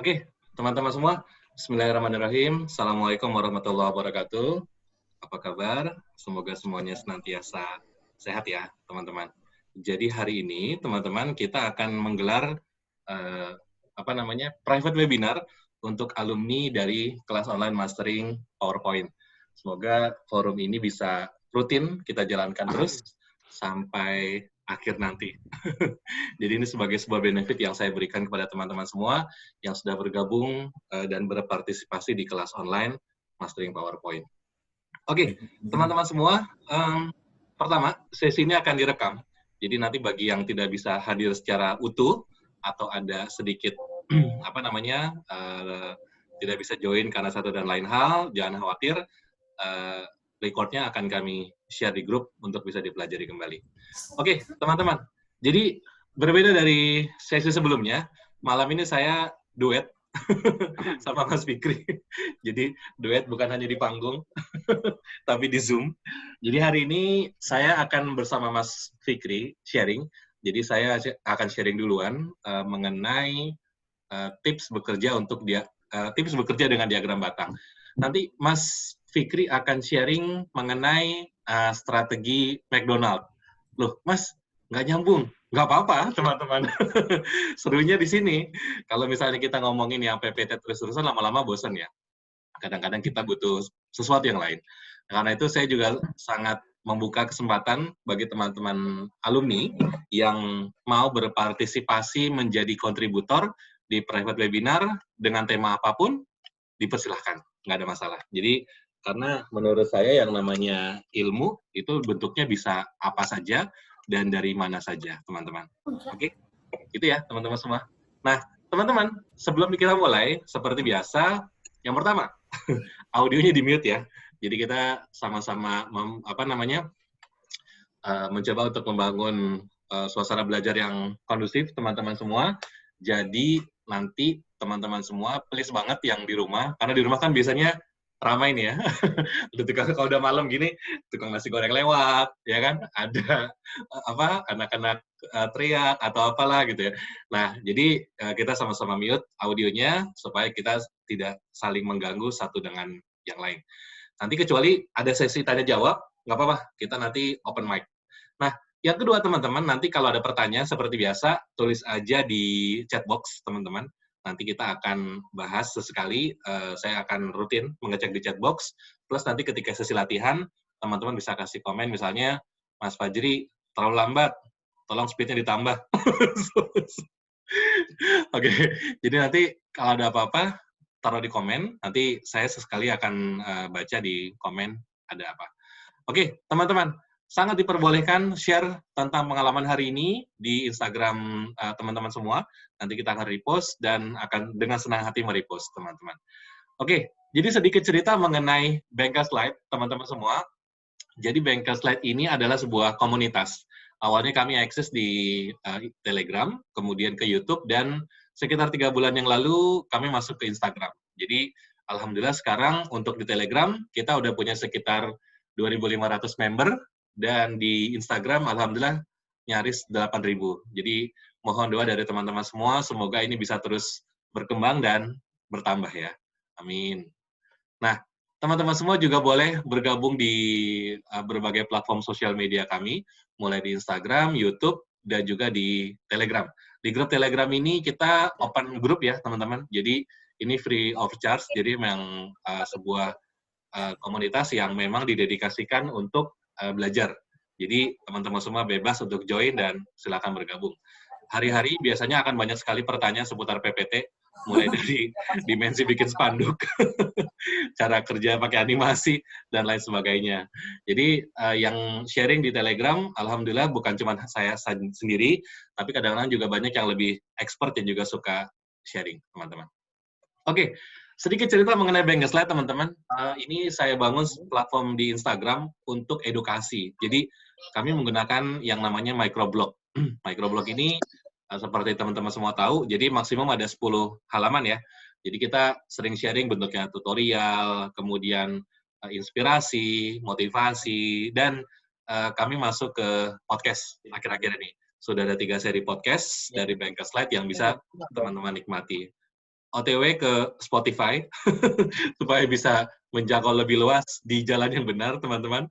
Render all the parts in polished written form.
Oke, teman-teman semua, Bismillahirrahmanirrahim. Assalamualaikum warahmatullahi wabarakatuh. Apa kabar? Semoga semuanya senantiasa sehat ya, teman-teman. Jadi hari ini, teman-teman, kita akan menggelar eh, private webinar untuk alumni dari kelas online mastering PowerPoint. Semoga forum ini bisa rutin kita jalankan terus sampai akhir nanti. Jadi ini sebagai sebuah benefit yang saya berikan kepada teman-teman semua yang sudah bergabung dan berpartisipasi di kelas online Mastering PowerPoint. Oke, teman-teman semua, pertama, sesi ini akan direkam. Jadi nanti bagi yang tidak bisa hadir secara utuh atau ada sedikit tidak bisa join karena satu dan lain hal, jangan khawatir, recordnya akan kami share di grup untuk bisa dipelajari kembali. Oke, teman-teman. Jadi berbeda dari sesi sebelumnya, malam ini saya duet sama Mas Fikri. Jadi duet bukan hanya di panggung, tapi di Zoom. Jadi hari ini saya akan bersama Mas Fikri sharing. Jadi saya akan sharing duluan mengenai tips bekerja tips bekerja dengan diagram batang. Nanti Mas Fikri akan sharing mengenai strategi McDonald. Loh, Mas, nggak nyambung. Nggak apa-apa, teman-teman. Serunya di sini. Kalau misalnya kita ngomongin yang PPT terus-terusan, lama-lama bosan ya. Kadang-kadang kita butuh sesuatu yang lain. Karena itu saya juga sangat membuka kesempatan bagi teman-teman alumni yang mau berpartisipasi menjadi kontributor di private webinar dengan tema apapun, dipersilahkan. Nggak ada masalah. Jadi, karena menurut saya yang namanya ilmu itu bentuknya bisa apa saja dan dari mana saja, teman-teman. Oke? Itu ya, teman-teman semua. Nah, teman-teman, sebelum kita mulai, seperti biasa, yang pertama, audionya di-mute ya. Jadi kita sama-sama mencoba untuk membangun suasana belajar yang kondusif, teman-teman semua. Jadi nanti teman-teman semua, please banget yang di rumah, karena di rumah kan biasanya ramai nih ya. Kalau udah malam gini, tukang nasi goreng lewat, ya kan? Ada anak-anak teriak atau apalah gitu ya. Nah, jadi kita sama-sama mute audionya supaya kita tidak saling mengganggu satu dengan yang lain. Nanti kecuali ada sesi tanya jawab, nggak apa-apa, kita nanti open mic. Nah, yang kedua teman-teman, nanti kalau ada pertanyaan seperti biasa, tulis aja di chat box teman-teman. Nanti kita akan bahas sesekali, saya akan rutin mengecek di chat box, plus nanti ketika sesi latihan, teman-teman bisa kasih komen, misalnya, Mas Fajri, terlalu lambat, tolong speed-nya ditambah. Oke, jadi nanti kalau ada apa-apa, taruh di komen, nanti saya sesekali akan baca di komen ada apa. Oke, teman-teman, sangat diperbolehkan share tentang pengalaman hari ini di Instagram teman-teman semua. Nanti kita akan repost dan akan dengan senang hati merepost, teman-teman. Oke, jadi sedikit cerita mengenai Bengkel Slide, teman-teman semua. Jadi Bengkel Slide ini adalah sebuah komunitas. Awalnya kami akses di Telegram, kemudian ke YouTube, dan sekitar 3 bulan yang lalu kami masuk ke Instagram. Jadi, alhamdulillah sekarang untuk di Telegram, kita udah punya sekitar 2.500 member, dan di Instagram, alhamdulillah, nyaris 8.000. Jadi, mohon doa dari teman-teman semua, semoga ini bisa terus berkembang dan bertambah ya. Amin. Nah, teman-teman semua juga boleh bergabung di berbagai platform sosial media kami, mulai di Instagram, YouTube, dan juga di Telegram. Di grup Telegram ini kita open group ya, teman-teman. Jadi ini free of charge, jadi memang sebuah komunitas yang memang didedikasikan untuk belajar. Jadi teman-teman semua bebas untuk join dan silakan bergabung. Hari-hari biasanya akan banyak sekali pertanyaan seputar PPT, mulai dari dimensi bikin spanduk, cara kerja pakai animasi, dan lain sebagainya. Jadi yang sharing di Telegram, alhamdulillah bukan cuma saya sendiri, tapi kadang-kadang juga banyak yang lebih expert yang juga suka sharing, teman-teman. Oke, sedikit cerita mengenai Bengkel Slide, teman-teman. Ini saya bangun platform di Instagram untuk edukasi. Jadi kami menggunakan yang namanya microblog. Microblog ini seperti teman-teman semua tahu, jadi maksimum ada 10 halaman ya. Jadi kita sering sharing bentuknya tutorial, kemudian inspirasi, motivasi, dan kami masuk ke podcast akhir-akhir ini. Sudah ada 3 seri podcast dari Bengkel Slide yang bisa teman-teman nikmati. OTW ke Spotify supaya bisa menjangkau lebih luas di jalan yang benar, teman-teman.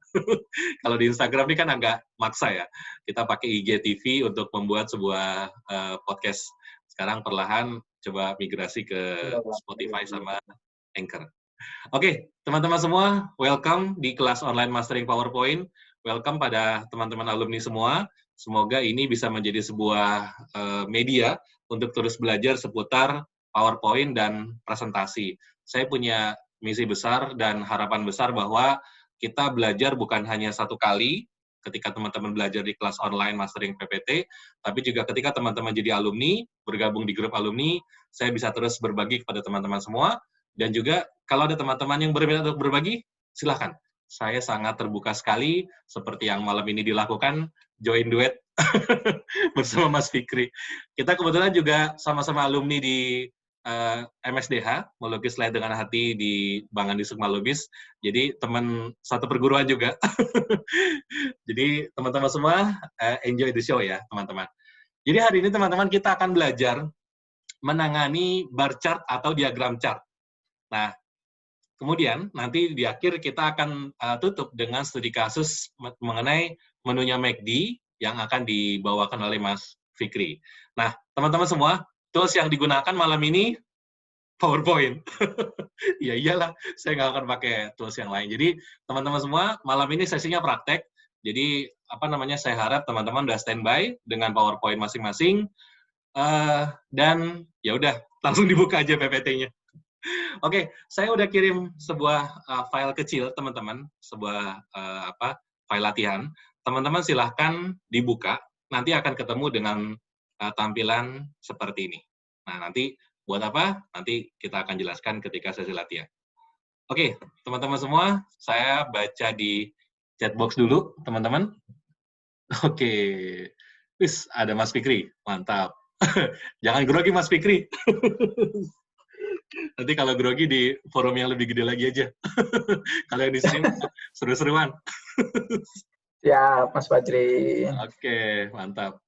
Kalau di Instagram ini kan agak maksa ya. Kita pakai IGTV untuk membuat sebuah podcast. Sekarang perlahan coba migrasi ke Spotify sama Anchor. Oke, teman-teman semua, welcome di kelas online Mastering PowerPoint. Welcome pada teman-teman alumni semua. Semoga ini bisa menjadi sebuah media untuk terus belajar seputar PowerPoint dan presentasi. Saya punya misi besar dan harapan besar bahwa kita belajar bukan hanya satu kali ketika teman-teman belajar di kelas online Mastering PPT, tapi juga ketika teman-teman jadi alumni, bergabung di grup alumni, saya bisa terus berbagi kepada teman-teman semua. Dan juga kalau ada teman-teman yang berminat untuk berbagi, silahkan. Saya sangat terbuka sekali, seperti yang malam ini dilakukan, join duet bersama Mas Fikri. Kita kebetulan juga sama-sama alumni di MSDH, Melukis Slide dengan Hati di Bang Andi Sukma Lubis. Jadi teman satu perguruan juga. Jadi teman-teman semua, enjoy the show ya, teman-teman. Jadi hari ini teman-teman kita akan belajar menangani bar chart atau diagram chart. Nah, kemudian nanti di akhir kita akan tutup dengan studi kasus mengenai menunya MACD yang akan dibawakan oleh Mas Fikri. Nah, teman-teman semua, tools yang digunakan malam ini PowerPoint. Ya iyalah, saya nggak akan pakai tools yang lain. Jadi, teman-teman semua, malam ini sesinya praktek. Jadi, saya harap teman-teman udah standby dengan PowerPoint masing-masing. Dan ya udah, langsung dibuka aja PPT-nya. Oke, saya udah kirim sebuah file kecil, teman-teman, sebuah file latihan. Teman-teman silahkan dibuka, nanti akan ketemu dengan tampilan seperti ini. Nah, nanti buat apa? Nanti kita akan jelaskan ketika sesi latihan. Oke, teman-teman semua, saya baca di chat box dulu, teman-teman. Oke, wis ada Mas Fikri, mantap. Jangan grogi Mas Fikri. Nanti kalau grogi di forum yang lebih gede lagi aja. Kalau yang di sini seru-seruan. Ya, Mas Fajri. Oke, mantap.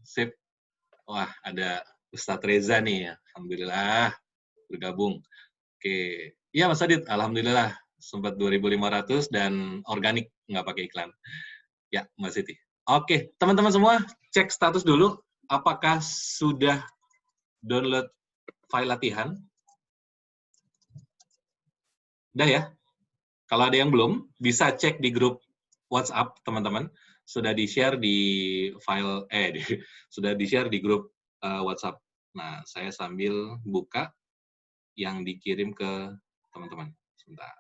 Sip. Wah, ada Ustadz Reza nih ya. Alhamdulillah bergabung. Oke. Iya Mas Adit, alhamdulillah sempat 2.500 dan organik, nggak pakai iklan. Ya, Mas Siti. Oke, teman-teman semua cek status dulu. Apakah sudah download file latihan? Udah ya? Kalau ada yang belum, bisa cek di grup WhatsApp, teman-teman. Sudah di-share di file, sudah di-share di grup WhatsApp. Nah, saya sambil buka yang dikirim ke teman-teman. Sebentar.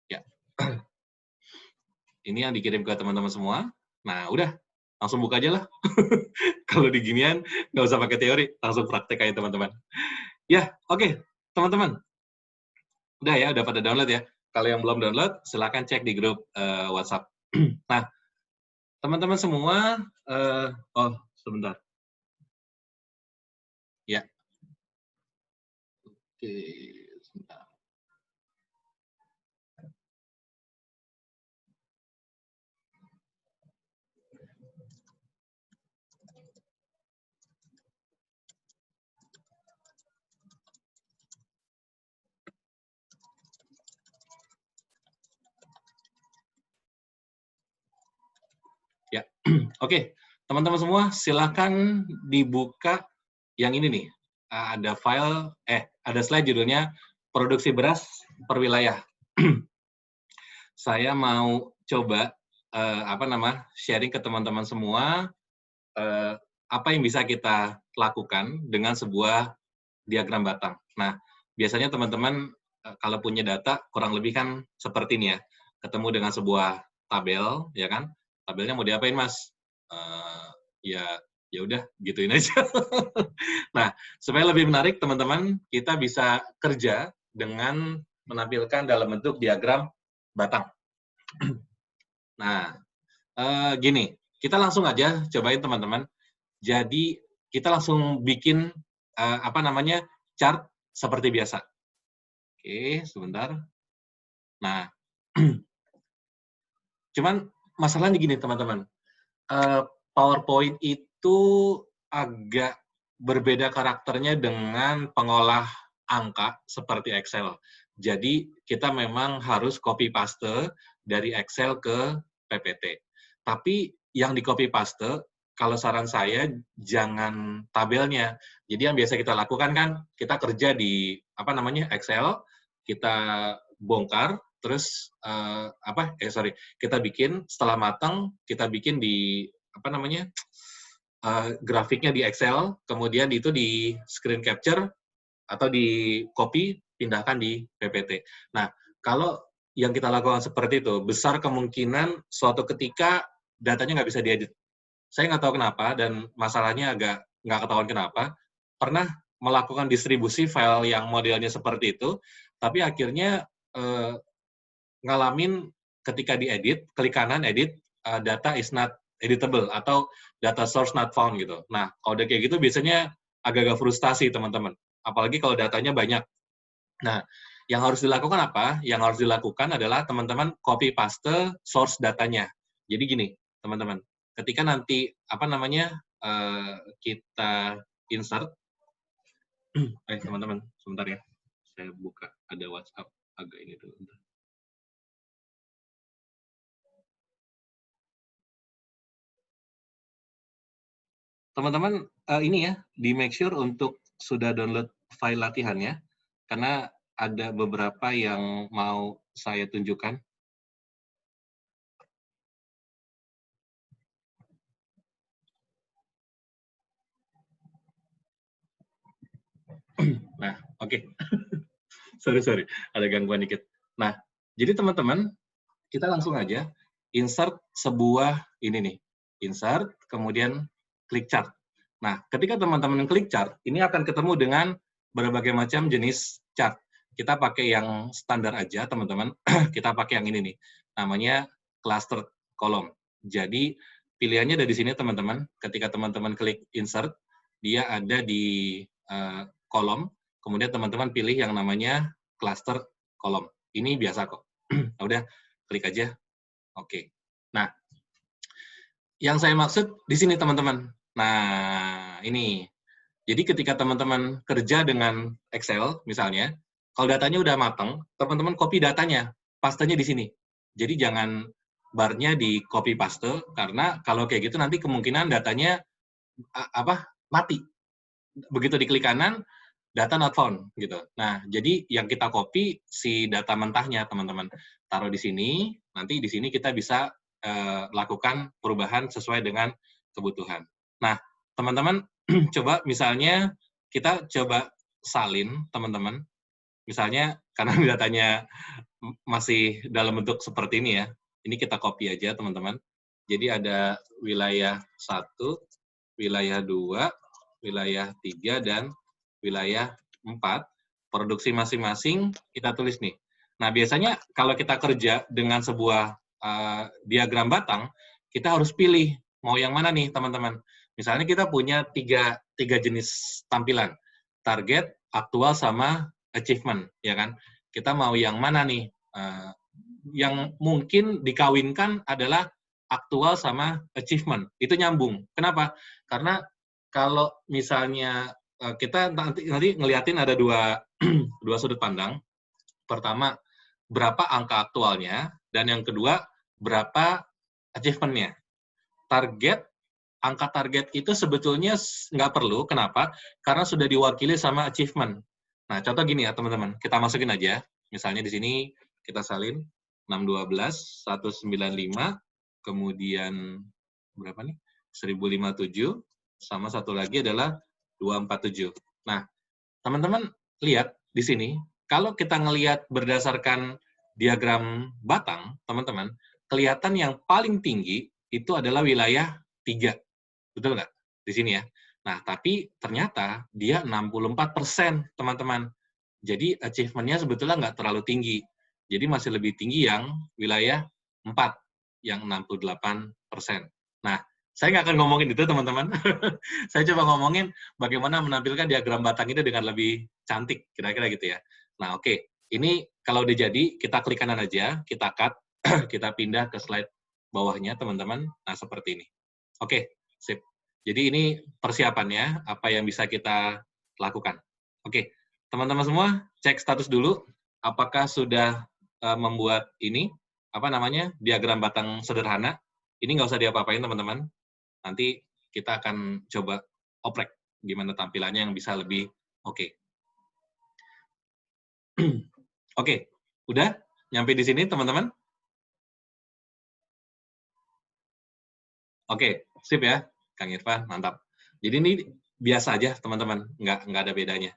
Ya. Ini yang dikirim ke teman-teman semua. Nah, udah. Langsung buka aja lah. Kalau di ginian, nggak usah pakai teori. Langsung praktek aja, teman-teman. Ya, oke. Teman-teman. Udah ya, udah pada download ya. Kalau yang belum download, silakan cek di grup WhatsApp. Nah, teman-teman semua, oh, sebentar. Ya. Oke, sebentar. Ya, oke. Teman-teman semua, silakan dibuka yang ini nih. Ada file, ada slide judulnya Produksi Beras per Wilayah. Saya mau coba sharing ke teman-teman semua apa yang bisa kita lakukan dengan sebuah diagram batang. Nah, biasanya teman-teman kalau punya data kurang lebih kan seperti ini ya, ketemu dengan sebuah tabel, ya kan? Tabelnya mau diapain, Mas? Ya udah, gituin aja. Nah, supaya lebih menarik, teman-teman, kita bisa kerja dengan menampilkan dalam bentuk diagram batang. Nah, gini, kita langsung aja cobain, teman-teman. Jadi, kita langsung bikin chart seperti biasa. Oke, sebentar. Nah, cuman masalahnya gini, teman-teman. PowerPoint itu agak berbeda karakternya dengan pengolah angka seperti Excel. Jadi kita memang harus copy paste dari Excel ke PPT. Tapi yang di copy paste, kalau saran saya jangan tabelnya. Jadi yang biasa kita lakukan kan kita kerja di Excel, kita bongkar, terus kita bikin setelah matang, kita bikin di grafiknya di Excel, kemudian itu di screen capture atau di copy, pindahkan di PPT. Nah, kalau yang kita lakukan seperti itu, besar kemungkinan suatu ketika datanya nggak bisa diedit. Saya nggak tahu kenapa, dan masalahnya agak nggak ketahuan kenapa. Pernah melakukan distribusi file yang modelnya seperti itu, tapi akhirnya ngalamin ketika diedit, klik kanan, edit, data is not editable, atau data source not found gitu. Nah, kalau udah kayak gitu biasanya agak-agak frustasi teman-teman. Apalagi kalau datanya banyak. Nah, yang harus dilakukan apa? Yang harus dilakukan adalah teman-teman copy paste source datanya. Jadi gini, teman-teman, ketika nanti kita insert, teman-teman, sebentar ya, saya buka ada WhatsApp agak ini dulu. Teman-teman, ini ya, di make sure untuk sudah download file latihannya, karena ada beberapa yang mau saya tunjukkan. Nah, oke. Sorry, ada gangguan dikit. Nah, jadi teman-teman, kita langsung aja insert sebuah ini nih. Insert, kemudian klik chart. Nah, ketika teman-teman klik chart, ini akan ketemu dengan berbagai macam jenis chart. Kita pakai yang standar aja, teman-teman. Kita pakai yang ini nih. Namanya cluster column. Jadi, pilihannya ada di sini, teman-teman. Ketika teman-teman klik insert, dia ada di kolom. Kemudian teman-teman pilih yang namanya cluster column. Ini biasa kok. Udah, klik aja. Oke. Nah, yang saya maksud di sini, teman-teman. Nah, ini. Jadi ketika teman-teman kerja dengan Excel, misalnya, kalau datanya udah matang, teman-teman copy datanya, pastenya di sini. Jadi jangan barnya di copy paste, karena kalau kayak gitu nanti kemungkinan datanya mati. Begitu diklik kanan, data not found gitu. Nah, jadi yang kita copy si data mentahnya, teman-teman. Taruh di sini, nanti di sini kita bisa lakukan perubahan sesuai dengan kebutuhan. Nah, teman-teman, coba misalnya kita coba salin, teman-teman. Misalnya karena datanya masih dalam bentuk seperti ini ya. Ini kita copy aja, teman-teman. Jadi ada wilayah 1, wilayah 2, wilayah 3, dan wilayah 4. Produksi masing-masing kita tulis nih. Nah, biasanya kalau kita kerja dengan sebuah diagram batang, kita harus pilih mau yang mana nih, teman-teman. Misalnya kita punya tiga jenis tampilan, target, aktual, sama achievement, ya kan? Kita mau yang mana nih? Yang mungkin dikawinkan adalah aktual sama achievement. Itu nyambung. Kenapa? Karena kalau misalnya kita nanti ngeliatin ada dua sudut pandang. Pertama, berapa angka aktualnya, dan yang kedua, berapa achievement-nya. Angka target itu sebetulnya nggak perlu. Kenapa? Karena sudah diwakili sama achievement. Nah, contoh gini ya, teman-teman. Kita masukin aja. Misalnya di sini kita salin 612, 195, kemudian berapa nih? 1057, sama satu lagi adalah 247. Nah, teman-teman lihat di sini, kalau kita ngelihat berdasarkan diagram batang, teman-teman, kelihatan yang paling tinggi itu adalah wilayah 3. Betul nggak? Di sini ya. Nah, tapi ternyata dia 64%, teman-teman. Jadi achievement-nya sebetulnya nggak terlalu tinggi. Jadi masih lebih tinggi yang wilayah 4, yang 68%. Nah, saya nggak akan ngomongin itu, teman-teman. Saya coba ngomongin bagaimana menampilkan diagram batang itu dengan lebih cantik, kira-kira gitu ya. Nah, oke. Ini kalau udah jadi, kita klik kanan aja, kita cut, kita pindah ke slide bawahnya, teman-teman. Nah, seperti ini. Oke. Sip. Jadi ini persiapannya, apa yang bisa kita lakukan. Oke, teman-teman semua, cek status dulu. Apakah sudah membuat ini, apa namanya, diagram batang sederhana. Ini nggak usah diapa-apain, teman-teman. Nanti kita akan coba oprek gimana tampilannya yang bisa lebih oke. Oke, udah nyampe di sini, teman-teman? Oke, sip ya, Kang Irfan, mantap. Jadi ini biasa aja, teman-teman, nggak ada bedanya.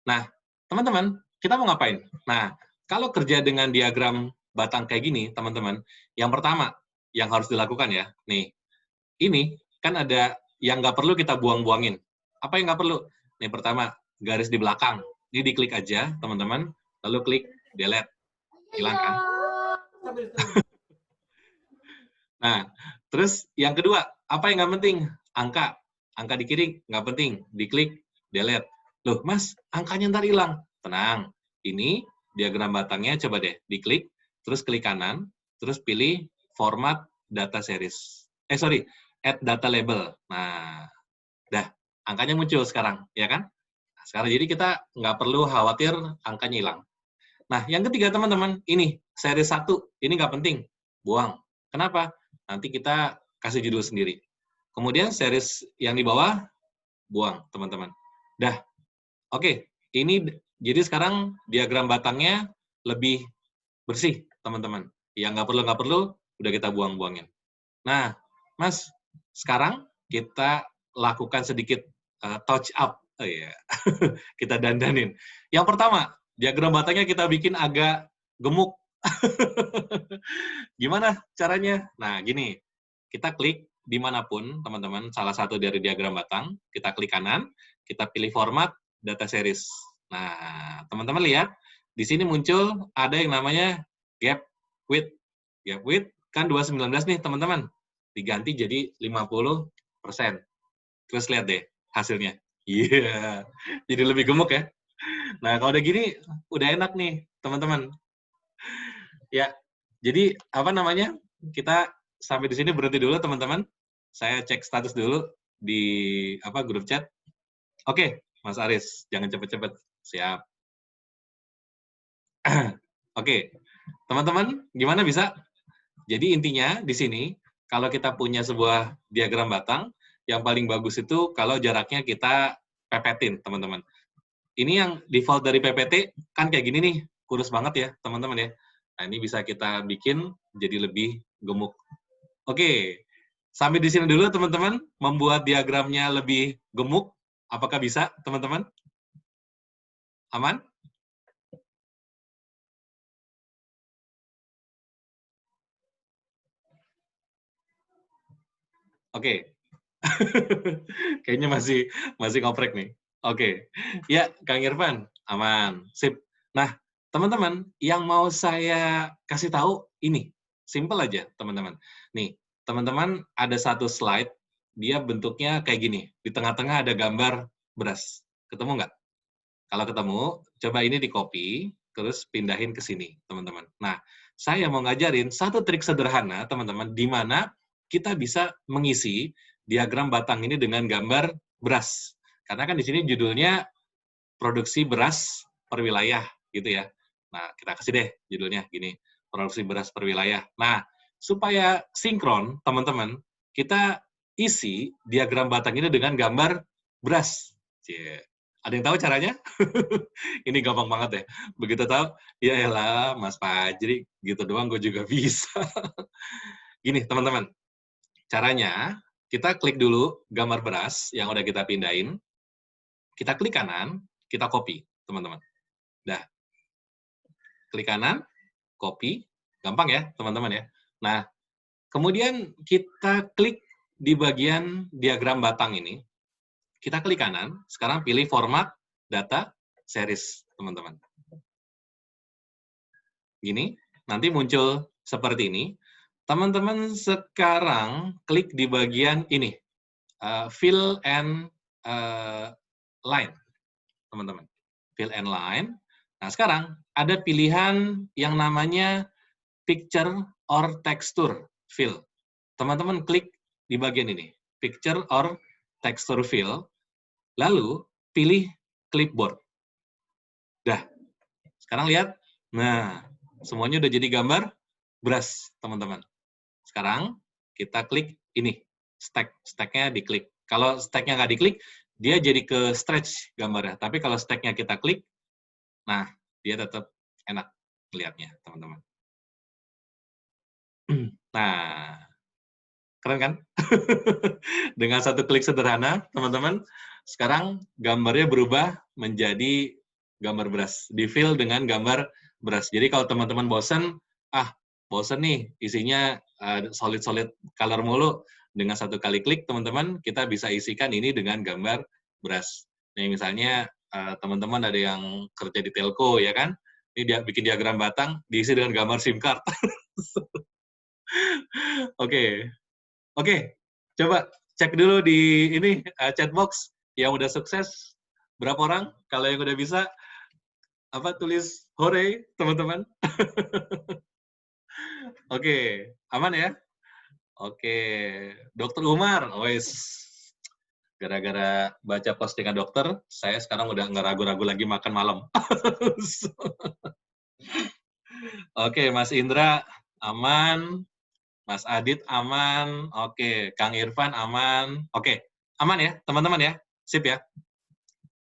Nah, teman-teman, kita mau ngapain? Nah, kalau kerja dengan diagram batang kayak gini, teman-teman, yang pertama yang harus dilakukan ya, nih, ini kan ada yang nggak perlu kita buang-buangin. Apa yang nggak perlu? Nih, pertama, garis di belakang. Ini diklik aja, teman-teman, lalu klik delete. Hilang kan? Nah, terus yang kedua, apa yang nggak penting? Angka. Angka di kiri nggak penting, diklik delete. Loh, Mas, angkanya ntar hilang. Tenang, ini diagram batangnya coba deh, diklik, terus klik kanan, terus pilih format data series. Sorry, add data label. Nah, dah, angkanya muncul sekarang, ya kan? Nah, sekarang jadi kita nggak perlu khawatir angkanya hilang. Nah, yang ketiga teman-teman, ini series 1, ini nggak penting, buang. Kenapa? Nanti kita kasih judul sendiri. Kemudian series yang di bawah, buang, teman-teman. Dah, oke. Ini jadi sekarang diagram batangnya lebih bersih, teman-teman. Yang nggak perlu, udah kita buang-buangin. Nah, Mas, sekarang kita lakukan sedikit touch up. Oh, iya. Kita dandanin. Yang pertama, diagram batangnya kita bikin agak gemuk. Gimana caranya? Nah, gini. Kita klik dimanapun, teman-teman, salah satu dari diagram batang, kita klik kanan, kita pilih format data series. Nah, teman-teman lihat, di sini muncul ada yang namanya gap width. Gap width kan 219 nih, teman-teman. Diganti jadi 50%. Terus lihat deh hasilnya. Iya, jadi lebih gemuk ya. Nah, kalau udah gini, udah enak nih, teman-teman. Ya, jadi apa namanya? Kita sampai di sini berhenti dulu, teman-teman. Saya cek status dulu di grup chat. Oke, Mas Aris, jangan cepet-cepet. Siap. Oke, teman-teman, gimana bisa? Jadi intinya di sini, kalau kita punya sebuah diagram batang, yang paling bagus itu kalau jaraknya kita pepetin, teman-teman. Ini yang default dari PPT, kan kayak gini nih, kurus banget ya, teman-teman ya. Nah, ini bisa kita bikin jadi lebih gemuk. Oke, sampai di sini dulu, teman-teman. Membuat diagramnya lebih gemuk, apakah bisa, teman-teman? Aman? Oke. Kayaknya masih ngoprek nih. Oke. Ya, Kang Irfan, aman. Sip. Nah, teman-teman, yang mau saya kasih tahu ini, simple aja, teman-teman. Nih, teman-teman ada satu slide, dia bentuknya kayak gini. Di tengah-tengah ada gambar beras. Ketemu nggak? Kalau ketemu, coba ini di-copy, terus pindahin ke sini, teman-teman. Nah, saya mau ngajarin satu trik sederhana, teman-teman, di mana kita bisa mengisi diagram batang ini dengan gambar beras. Karena kan di sini judulnya produksi beras per wilayah, gitu ya. Nah, kita kasih deh judulnya gini, produksi beras per wilayah. Nah, supaya sinkron, teman-teman, kita isi diagram batang ini dengan gambar beras. Cie. Ada yang tahu caranya? Ini gampang banget ya. Begitu tahu, ya elah, Mas Fajri, gitu doang gue juga bisa. Gini, teman-teman. Caranya, kita klik dulu gambar beras yang udah kita pindahin. Kita klik kanan, kita copy, teman-teman. Dah. Klik kanan, copy. Gampang ya, teman-teman ya. Nah, kemudian kita klik di bagian diagram batang ini. Kita klik kanan, sekarang pilih format data series, teman-teman. Gini, nanti muncul seperti ini. Teman-teman sekarang klik di bagian ini, fill and line, teman-teman. Fill and line. Nah, sekarang ada pilihan yang namanya picture or texture fill. Teman-teman klik di bagian ini, picture or text to reveal, lalu pilih clipboard. Dah, sekarang lihat, nah, semuanya udah jadi gambar brush, teman-teman. Sekarang kita klik ini, stack-nya diklik. Kalau stack-nya nggak diklik, dia jadi ke stretch gambarnya. Tapi kalau stack-nya kita klik, nah, dia tetap enak melihatnya, teman-teman. Nah, keren kan? Dengan satu klik sederhana, teman-teman, sekarang gambarnya berubah menjadi gambar brush. Di-fill dengan gambar brush. Jadi kalau teman-teman bosen nih, isinya solid-solid color mulu, dengan satu kali klik, teman-teman, kita bisa isikan ini dengan gambar brush. Nih, misalnya, teman-teman ada yang kerja di telco, ya kan? Ini dia bikin diagram batang, diisi dengan gambar SIM card. Oke. Oke, coba cek dulu di ini chat box yang udah sukses berapa orang? Kalau yang udah bisa tulis hore, teman-teman. Oke, aman ya? Oke, Dokter Umar, wes. Gara-gara baca postingan dokter, saya sekarang udah nggak ragu-ragu lagi makan malam. Oke, Mas Indra aman. Mas Adit aman, oke. Kang Irfan aman, oke. Aman ya, teman-teman ya? Sip ya?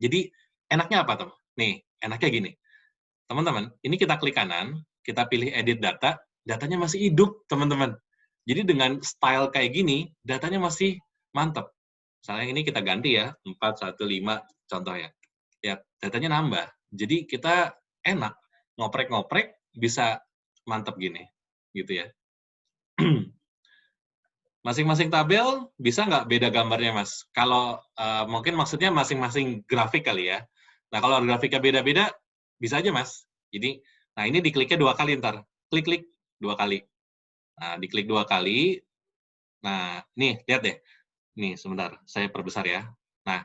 Jadi, enaknya apa, teman? Nih, enaknya gini. Teman-teman, ini kita klik kanan, kita pilih edit data, datanya masih hidup, teman-teman. Jadi dengan style kayak gini, datanya masih mantap. Misalnya ini kita ganti ya, 415 contoh ya. Ya, datanya nambah. Jadi kita enak, ngoprek-ngoprek, bisa mantap gini. Gitu ya. Masing-masing tabel bisa nggak beda gambarnya, Mas? Kalau mungkin maksudnya masing-masing grafik kali ya. Nah, kalau grafiknya beda-beda, bisa aja, Mas. Jadi, nah ini dikliknya 2 kali ntar. Klik-klik 2 kali. Nah, diklik 2 kali. Nah, nih, lihat deh. Nih, sebentar. Saya perbesar ya. Nah,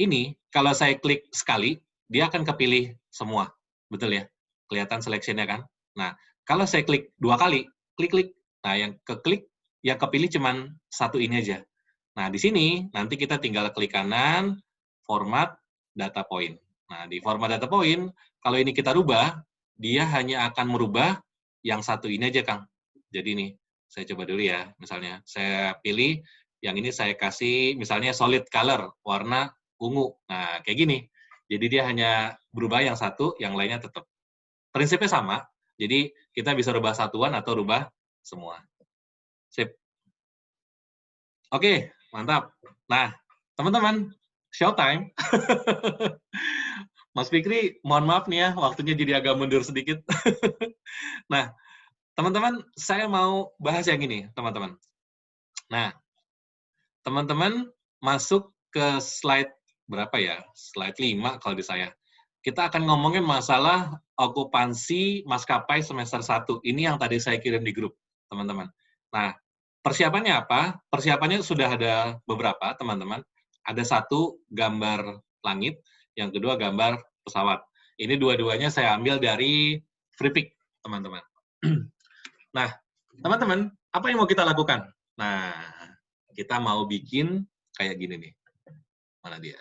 ini kalau saya klik sekali, dia akan kepilih semua. Betul ya? Kelihatan selection-nya kan? Nah, kalau saya klik 2 kali, klik-klik. Nah, yang kepilih cuman satu ini aja. Nah, di sini nanti kita tinggal klik kanan, format data point. Nah, di format data point, kalau ini kita rubah, dia hanya akan merubah yang satu ini aja, Kang. Jadi nih, saya coba dulu ya, misalnya. Saya pilih, yang ini saya kasih, misalnya solid color, warna ungu. Nah, kayak gini. Jadi dia hanya berubah yang satu, yang lainnya tetap. Prinsipnya sama, jadi kita bisa rubah satuan atau rubah semua. Sip. Oke, mantap. Nah, teman-teman, showtime. Mas Fikri, mohon maaf nih ya, waktunya jadi agak mundur sedikit. Nah, teman-teman, saya mau bahas yang ini, teman-teman. Nah, teman-teman masuk ke slide berapa ya? Slide 5 kalau di saya. Kita akan ngomongin masalah okupansi maskapai semester 1. Ini yang tadi saya kirim di grup, teman-teman. Nah, persiapannya apa? Persiapannya sudah ada beberapa, teman-teman. Ada satu gambar langit, yang kedua gambar pesawat. Ini dua-duanya saya ambil dari FreePic, teman-teman. Nah, teman-teman, apa yang mau kita lakukan? Nah, kita mau bikin kayak gini nih. Mana dia?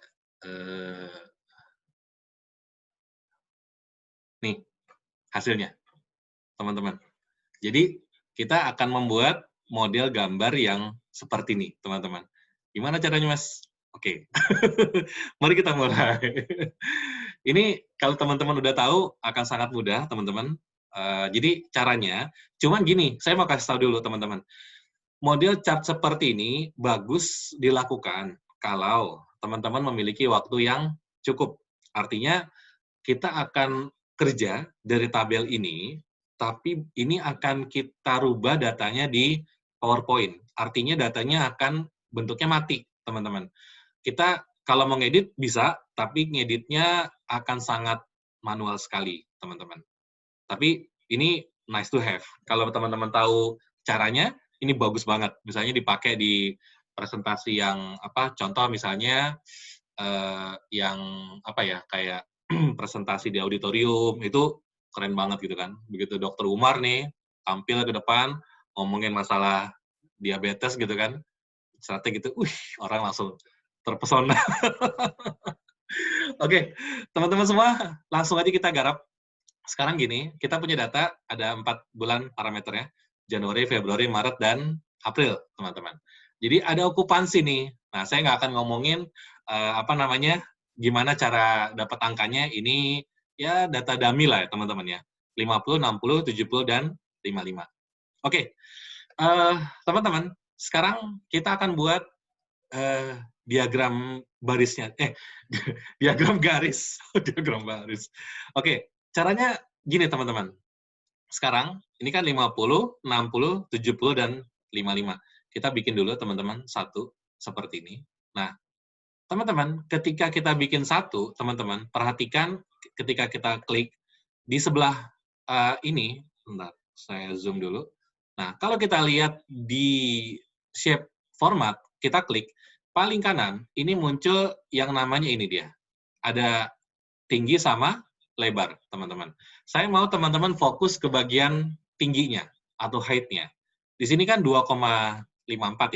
Nih, hasilnya, teman-teman. Jadi, kita akan membuat model gambar yang seperti ini, teman-teman. Gimana caranya, Mas? Oke. Mari kita mulai. Ini kalau teman-teman udah tahu, akan sangat mudah, teman-teman. Jadi, caranya, cuman gini, saya mau kasih tahu dulu, teman-teman. Model chart seperti ini bagus dilakukan kalau teman-teman memiliki waktu yang cukup. Artinya, kita akan kerja dari tabel ini, tapi ini akan kita rubah datanya di PowerPoint. Artinya datanya akan bentuknya mati, teman-teman. Kita kalau mau ngedit bisa, tapi ngeditnya akan sangat manual sekali, teman-teman. Tapi ini nice to have. Kalau teman-teman tahu caranya, ini bagus banget. Misalnya dipakai di presentasi yang contoh misalnya yang kayak presentasi di auditorium, itu keren banget gitu kan. Begitu Dokter Umar nih tampil ke depan ngomongin masalah diabetes gitu kan, Seratnya gitu, orang langsung terpesona. Oke, teman-teman semua, langsung aja kita garap. Sekarang gini, kita punya data, ada 4 bulan parameternya, Januari, Februari, Maret, dan April, teman-teman. Jadi ada okupansi nih. Nah, saya nggak akan ngomongin gimana cara dapat angkanya. Ini ya data dummy lah ya, teman-teman ya. 50, 60, 70, dan 55. Oke, teman-teman, sekarang kita akan buat diagram barisnya. Diagram garis. Diagram baris. Oke, caranya gini, teman-teman. Sekarang, ini kan 50, 60, 70, dan 55. Kita bikin dulu, teman-teman, satu seperti ini. Nah, teman-teman, ketika kita bikin satu, teman-teman, perhatikan ketika kita klik di sebelah ini, bentar, saya zoom dulu. Nah, kalau kita lihat di shape format, kita klik, paling kanan, ini muncul yang namanya ini dia. Ada tinggi sama lebar, teman-teman. Saya mau teman-teman fokus ke bagian tingginya, atau height-nya. Di sini kan 2,54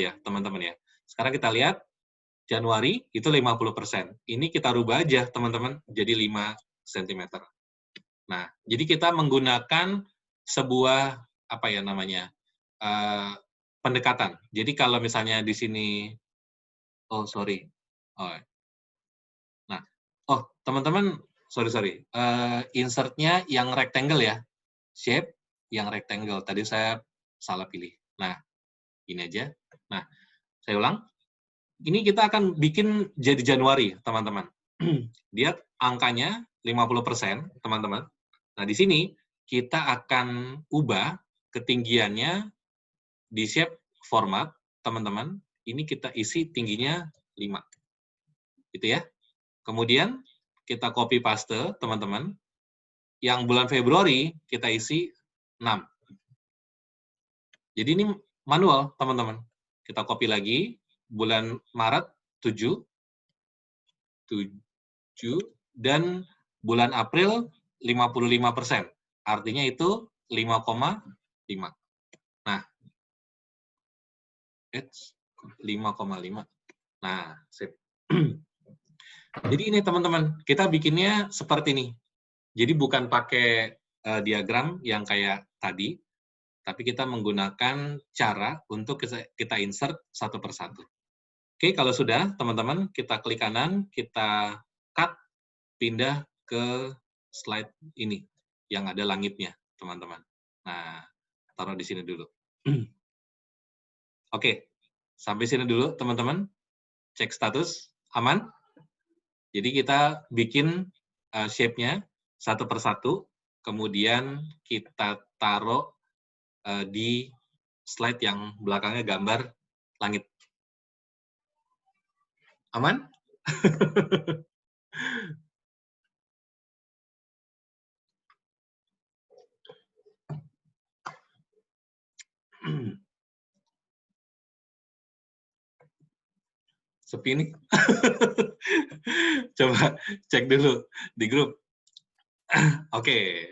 ya, teman-teman ya. Sekarang kita lihat, Januari itu 50%. Ini kita rubah aja, teman-teman, jadi 5 cm. Nah, jadi kita menggunakan sebuah, pendekatan. Jadi kalau misalnya di sini, teman-teman, insert-nya yang rectangle ya, shape yang rectangle. Tadi saya salah pilih. Nah, ini aja. Nah, saya ulang. Ini kita akan bikin jadi Januari, teman-teman. Lihat angkanya 50%, teman-teman. Nah, di sini kita akan ubah ketinggiannya di shape format, teman-teman. Ini kita isi tingginya 5. Gitu ya. Kemudian kita copy paste, teman-teman. Yang bulan Februari kita isi 6. Jadi ini manual, teman-teman. Kita copy lagi, bulan Maret 7, dan bulan April 55%. Artinya itu 5,5. Nah, 5,5. Nah, sip. Jadi ini teman-teman, kita bikinnya seperti ini. Jadi bukan pakai diagram yang kayak tadi, tapi kita menggunakan cara untuk kita insert satu persatu. Oke, kalau sudah, teman-teman, kita klik kanan, kita cut, pindah ke slide ini, yang ada langitnya, teman-teman. Nah, taruh di sini dulu. Oke, sampai sini dulu, teman-teman. Cek status, aman. Jadi kita bikin shape-nya satu persatu, kemudian kita taruh di slide yang belakangnya gambar langit. Aman? Sepi nih. Coba cek dulu di grup. Oke,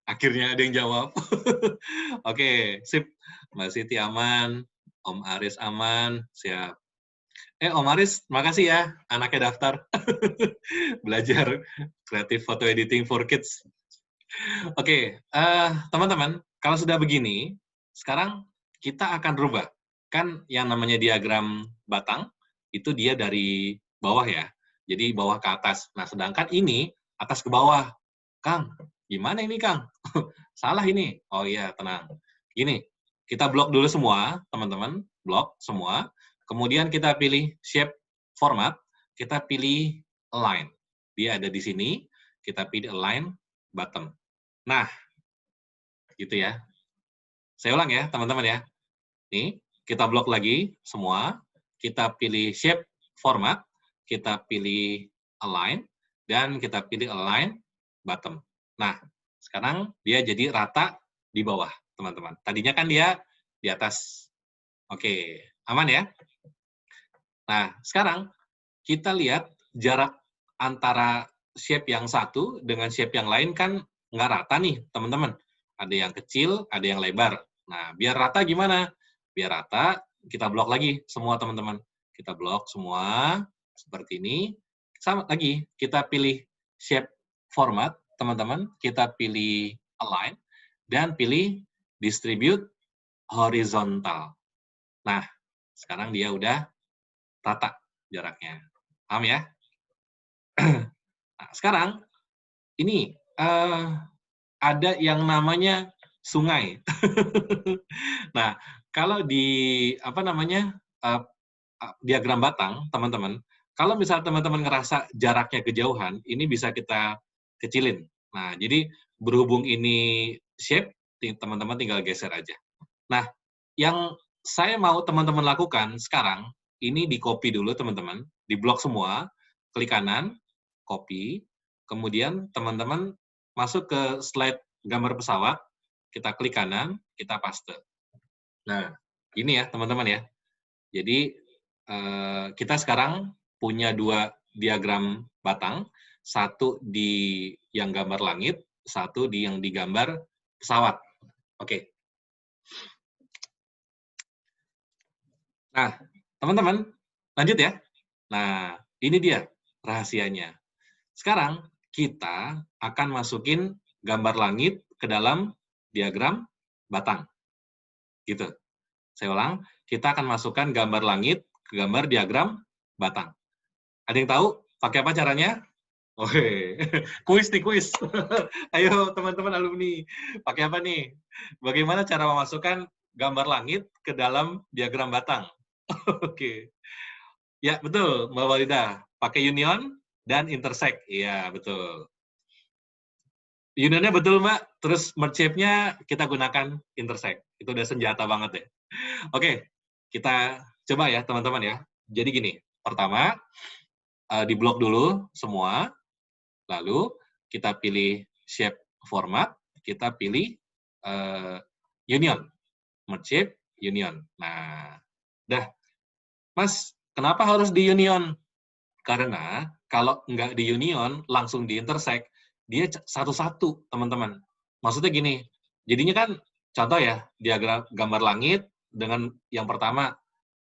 akhirnya ada yang jawab. Oke, sip. Mbak Siti aman, Om Aris aman, siap. Om Aris, makasih ya, anaknya daftar. Belajar kreatif photo editing for kids. Oke, teman-teman, kalau sudah begini, sekarang kita akan rubah. Kan yang namanya diagram batang, itu dia dari bawah ya. Jadi bawah ke atas. Nah, sedangkan ini atas ke bawah. Kang, gimana ini, Kang? Salah ini. Oh iya, tenang. Gini, kita blok dulu semua, teman-teman. Blok semua. Kemudian kita pilih shape format, kita pilih align. Dia ada di sini, kita pilih align bottom. Nah, gitu ya. Saya ulang ya, teman-teman ya. Nih, kita blok lagi semua, kita pilih shape format, kita pilih align, dan kita pilih align bottom. Nah, sekarang dia jadi rata di bawah, teman-teman. Tadinya kan dia di atas. Oke, aman ya? Nah, sekarang kita lihat jarak antara shape yang satu dengan shape yang lain kan nggak rata nih, teman-teman. Ada yang kecil, ada yang lebar. Nah, biar rata gimana? Biar rata, kita blok lagi semua teman-teman. Kita blok semua seperti ini. Sama lagi, kita pilih shape format, teman-teman. Kita pilih align dan pilih distribute horizontal. Nah, sekarang dia udah rata jaraknya. Paham ya? Nah, sekarang ini ada yang namanya sungai. Nah, kalau di apa namanya diagram batang, teman-teman, kalau misal teman-teman ngerasa jaraknya kejauhan, ini bisa kita kecilin. Nah, jadi berhubung ini shape, teman-teman tinggal geser aja. Nah, yang saya mau teman-teman lakukan sekarang, ini di-copy dulu teman-teman, di-blok semua, klik kanan, copy, kemudian teman-teman masuk ke slide gambar pesawat, kita klik kanan, kita paste. Nah, ini ya teman-teman ya. Jadi, kita sekarang punya 2 diagram batang, satu di yang gambar langit, satu di yang digambar pesawat. Oke. Nah, teman-teman, lanjut ya. Nah, ini dia rahasianya. Sekarang kita akan masukin gambar langit ke dalam diagram batang. Gitu. Saya ulang, kita akan masukkan gambar langit ke gambar diagram batang. Ada yang tahu pakai apa caranya? Oke, kuis nih, kuis. Ayo teman-teman alumni, pakai apa nih? Bagaimana cara memasukkan gambar langit ke dalam diagram batang? Oke. Ya, betul, Mbak Walida. Pakai union dan intersect. Iya, betul. Unionnya betul, Mbak. Terus merge shape-nya kita gunakan intersect. Itu udah senjata banget ya. Oke, kita coba ya, teman-teman ya. Jadi gini, pertama, di-blok dulu semua, lalu kita pilih shape format, kita pilih union. Merge shape, union. Nah, dah. Mas, kenapa harus di union? Karena kalau nggak di union, langsung di intersect, dia satu-satu, teman-teman. Maksudnya gini, jadinya kan, contoh ya, diagram gambar langit dengan yang pertama,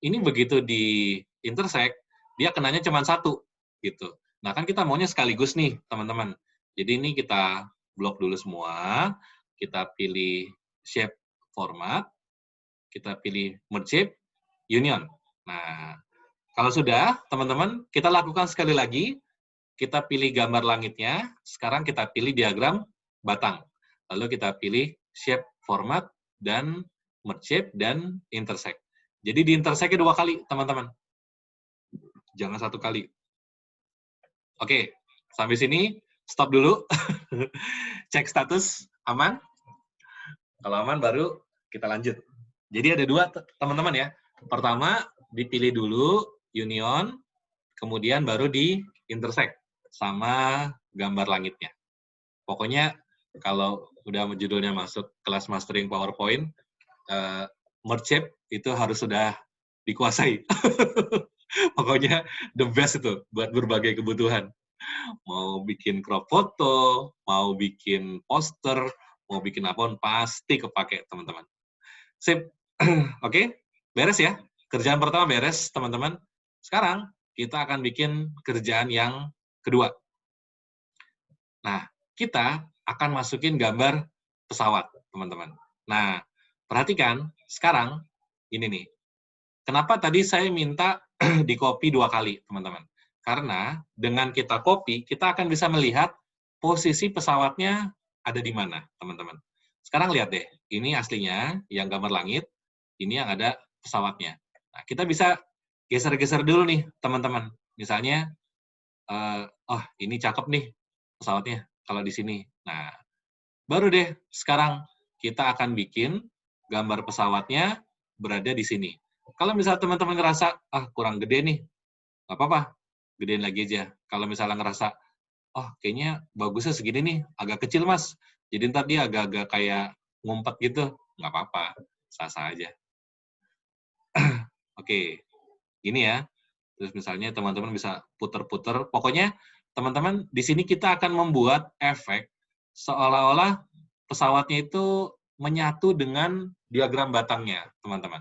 ini begitu di intersect, dia kenanya cuma satu, gitu. Nah, kan kita maunya sekaligus nih, teman-teman. Jadi ini kita blok dulu semua, kita pilih shape format, kita pilih merge shape, union. Nah, kalau sudah, teman-teman, kita lakukan sekali lagi. Kita pilih gambar langitnya, sekarang kita pilih diagram batang. Lalu kita pilih shape format, dan merge shape, dan intersect. Jadi di intersect-nya 2 kali, teman-teman. Jangan 1 kali. Oke, sampai sini, stop dulu. Cek status, aman? Kalau aman, baru kita lanjut. Jadi ada 2, teman-teman ya. Pertama, dipilih dulu union, kemudian baru di intersect sama gambar langitnya. Pokoknya kalau udah judulnya masuk kelas mastering PowerPoint, merge shape itu harus sudah dikuasai. Pokoknya the best itu buat berbagai kebutuhan. Mau bikin crop foto, mau bikin poster, mau bikin apapun, pasti kepake, teman-teman. Sip. Oke, beres ya. Kerjaan pertama beres, teman-teman. Sekarang kita akan bikin kerjaan yang kedua. Nah, kita akan masukin gambar pesawat, teman-teman. Nah, perhatikan, sekarang, ini nih. Kenapa tadi saya minta di-copy 2 kali, teman-teman? Karena dengan kita copy, kita akan bisa melihat posisi pesawatnya ada di mana, teman-teman. Sekarang lihat deh, ini aslinya, yang gambar langit, ini yang ada pesawatnya. Nah, kita bisa geser-geser dulu nih, teman-teman. Misalnya, oh ini cakep nih pesawatnya, kalau di sini. Nah, baru deh sekarang kita akan bikin gambar pesawatnya berada di sini. Kalau misalnya teman-teman ngerasa, kurang gede nih, nggak apa-apa, gedein lagi aja. Kalau misalnya ngerasa, kayaknya bagusnya segini nih, agak kecil mas, jadi ntar dia agak-agak kayak ngumpet gitu, nggak apa-apa, sah-sah aja. Oke, gini ya. Terus misalnya teman-teman bisa puter-puter, pokoknya teman-teman di sini kita akan membuat efek seolah-olah pesawatnya itu menyatu dengan diagram batangnya, teman-teman.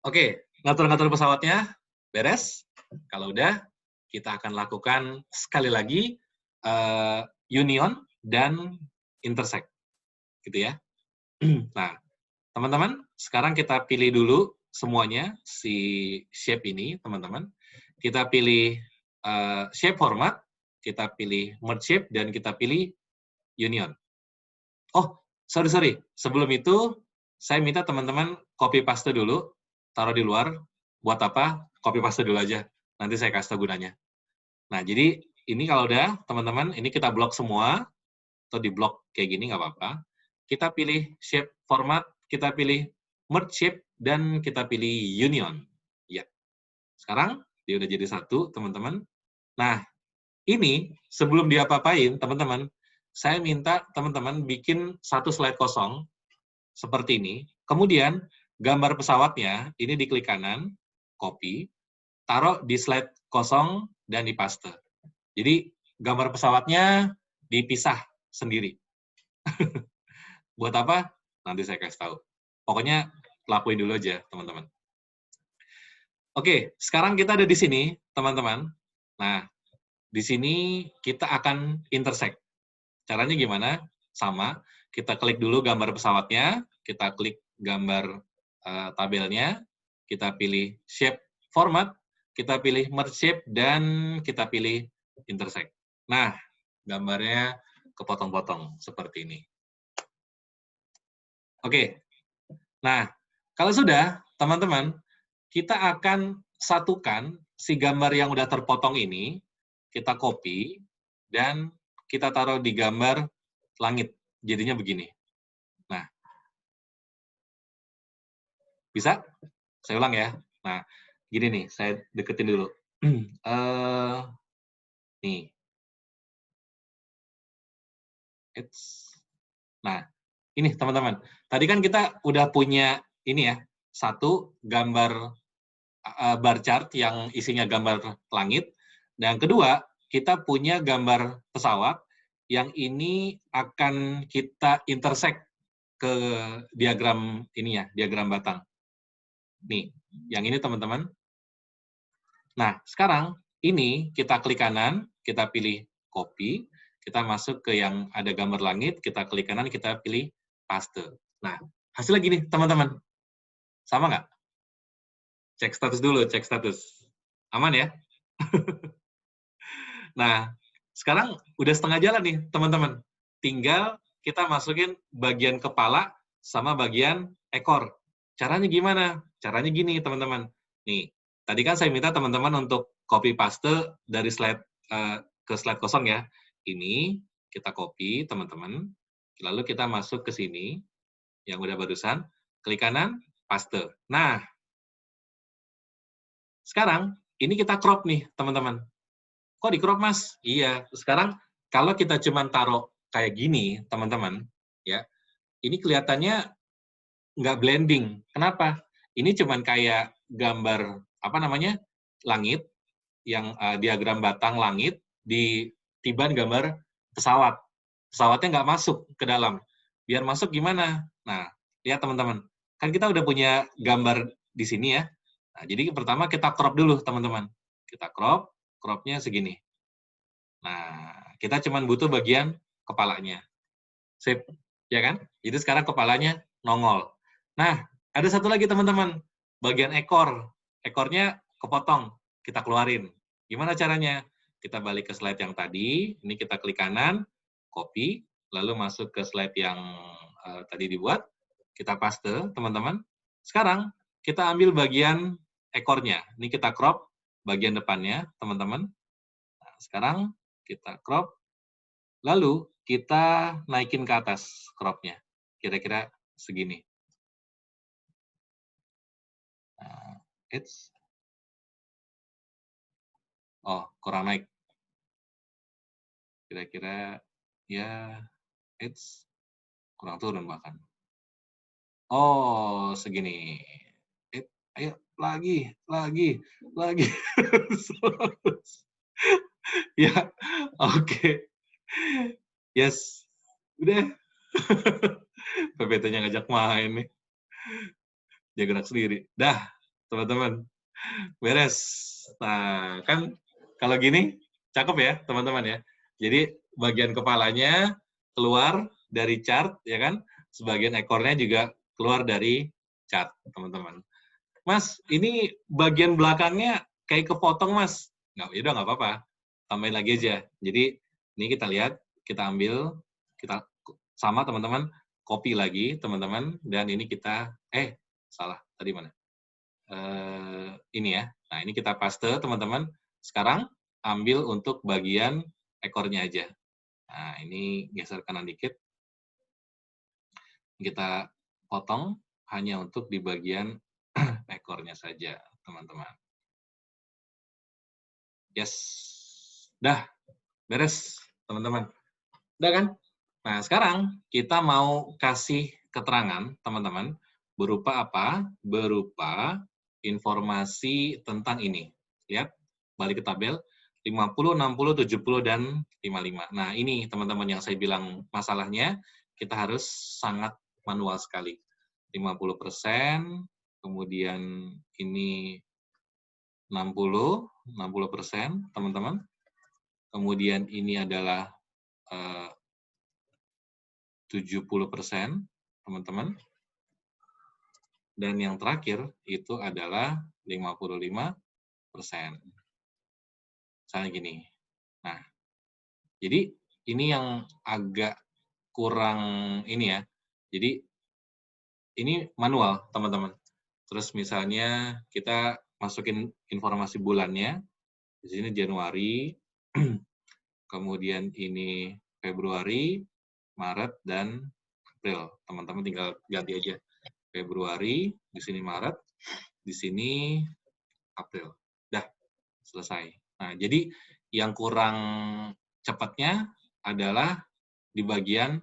Oke, ngatur-ngatur pesawatnya beres. Kalau udah, kita akan lakukan sekali lagi union dan intersect, gitu ya. Nah, teman-teman, sekarang kita pilih dulu semuanya si shape ini, teman-teman. Kita pilih shape format, kita pilih merge shape, dan kita pilih union. Oh, sorry. Sebelum itu, saya minta teman-teman copy paste dulu, taruh di luar. Buat apa? Copy paste dulu aja. Nanti saya kasih tahu gunanya. Nah, jadi ini kalau udah, teman-teman, ini kita blok semua, atau di blok kayak gini, nggak apa-apa. Kita pilih shape format, kita pilih merge shape, dan kita pilih union. Ya, sekarang dia udah jadi satu, teman-teman. Nah, ini sebelum dia apa-apain, teman-teman, saya minta teman-teman bikin satu slide kosong, seperti ini. Kemudian, gambar pesawatnya, ini diklik kanan, copy, taruh di slide kosong, dan dipaste. Jadi, gambar pesawatnya dipisah sendiri. Buat apa? Nanti saya kasih tahu. Pokoknya, lakuin dulu aja, teman-teman. Oke, sekarang kita ada di sini, teman-teman. Nah, di sini kita akan intersect. Caranya gimana? Sama, kita klik dulu gambar pesawatnya, kita klik gambar tabelnya, kita pilih shape format, kita pilih merge shape, dan kita pilih intersect. Nah, gambarnya kepotong-potong seperti ini. Oke, nah, kalau sudah, teman-teman, kita akan satukan si gambar yang udah terpotong ini, kita copy, dan kita taruh di gambar langit. Jadinya begini. Nah, bisa? Saya ulang ya. Nah, gini nih, saya deketin dulu. Nih. Nah, ini teman-teman. Tadi kan kita udah punya ini ya, satu gambar bar chart yang isinya gambar langit, dan kedua, kita punya gambar pesawat yang ini akan kita intersect ke diagram ini ya, diagram batang. Nih, yang ini teman-teman. Nah, sekarang ini kita klik kanan, kita pilih copy, kita masuk ke yang ada gambar langit, kita klik kanan, kita pilih paste. Nah, hasilnya gini, teman-teman. Sama nggak? Cek status dulu, cek status. Aman ya? Nah, sekarang udah setengah jalan nih, teman-teman. Tinggal kita masukin bagian kepala sama bagian ekor. Caranya gimana? Caranya gini, teman-teman. Nih, tadi kan saya minta teman-teman untuk copy paste dari slide ke slide kosong ya. Ini kita copy, teman-teman. Lalu kita masuk ke sini, yang udah barusan. Klik kanan, paste. Nah, sekarang ini kita crop nih, teman-teman. Kok di crop, Mas? Iya, sekarang kalau kita cuma taruh kayak gini, teman-teman, ya, ini kelihatannya nggak blending. Kenapa? Ini cuma kayak gambar, apa namanya, langit, yang diagram batang langit, di tiban gambar pesawat. Pesawatnya nggak masuk ke dalam. Biar masuk gimana? Nah, lihat teman-teman. Kan kita udah punya gambar di sini ya. Nah, jadi pertama kita crop dulu, teman-teman. Kita crop, cropnya segini. Nah, kita cuma butuh bagian kepalanya. Sip, ya kan? Jadi sekarang kepalanya nongol. Nah, ada satu lagi teman-teman, bagian ekor. Ekornya kepotong, kita keluarin. Gimana caranya? Kita balik ke slide yang tadi, ini kita klik kanan, copy, lalu masuk ke slide yang tadi dibuat, kita paste, teman-teman. Sekarang, kita ambil bagian ekornya. Ini kita crop bagian depannya, teman-teman. Nah, sekarang kita crop, lalu kita naikin ke atas crop-nya. Kira-kira segini. Nah, oh, kurang naik. Kira-kira, ya, kurang turun bahkan. Oh, segini. Ayo, lagi. Ya, oke. Yes. Udah. PPT-nya ngajak main nih. Dia gerak sendiri. Dah. teman-teman. Beres. Nah, kan kalau gini, cakep ya, teman-teman ya. Jadi, bagian kepalanya keluar dari chart, ya kan? Sebagian ekornya juga keluar dari chart, teman-teman. Mas, ini bagian belakangnya kayak kepotong, Mas. Ya udah, nggak apa-apa. Tambahin lagi aja. Jadi, ini kita lihat, kita ambil, kita sama teman-teman, copy lagi, teman-teman, dan ini kita, salah, tadi mana? Ini ya. Nah, ini kita paste, teman-teman. Sekarang, ambil untuk bagian ekornya aja. Nah, ini geser kanan dikit. Kita potong hanya untuk di bagian ekornya saja, teman-teman. Yes. Dah, beres, teman-teman. Udah kan? Nah, sekarang kita mau kasih keterangan, teman-teman, berupa apa? Berupa informasi tentang ini. Lihat, balik ke tabel, 50, 60, 70, dan 55. Nah, ini teman-teman yang saya bilang masalahnya, kita harus sangat manual sekali. 50%, kemudian ini 60%, teman-teman. Kemudian ini adalah 70%, teman-teman. Dan yang terakhir itu adalah 55%. Misalnya gini. Nah, jadi ini yang agak kurang ini ya. Jadi ini manual, teman-teman. Terus misalnya kita masukin informasi bulannya. Di sini Januari, kemudian ini Februari, Maret, dan April. Teman-teman tinggal ganti aja. Februari, di sini Maret, di sini April. Dah, selesai. Nah, jadi yang kurang cepatnya adalah di bagian,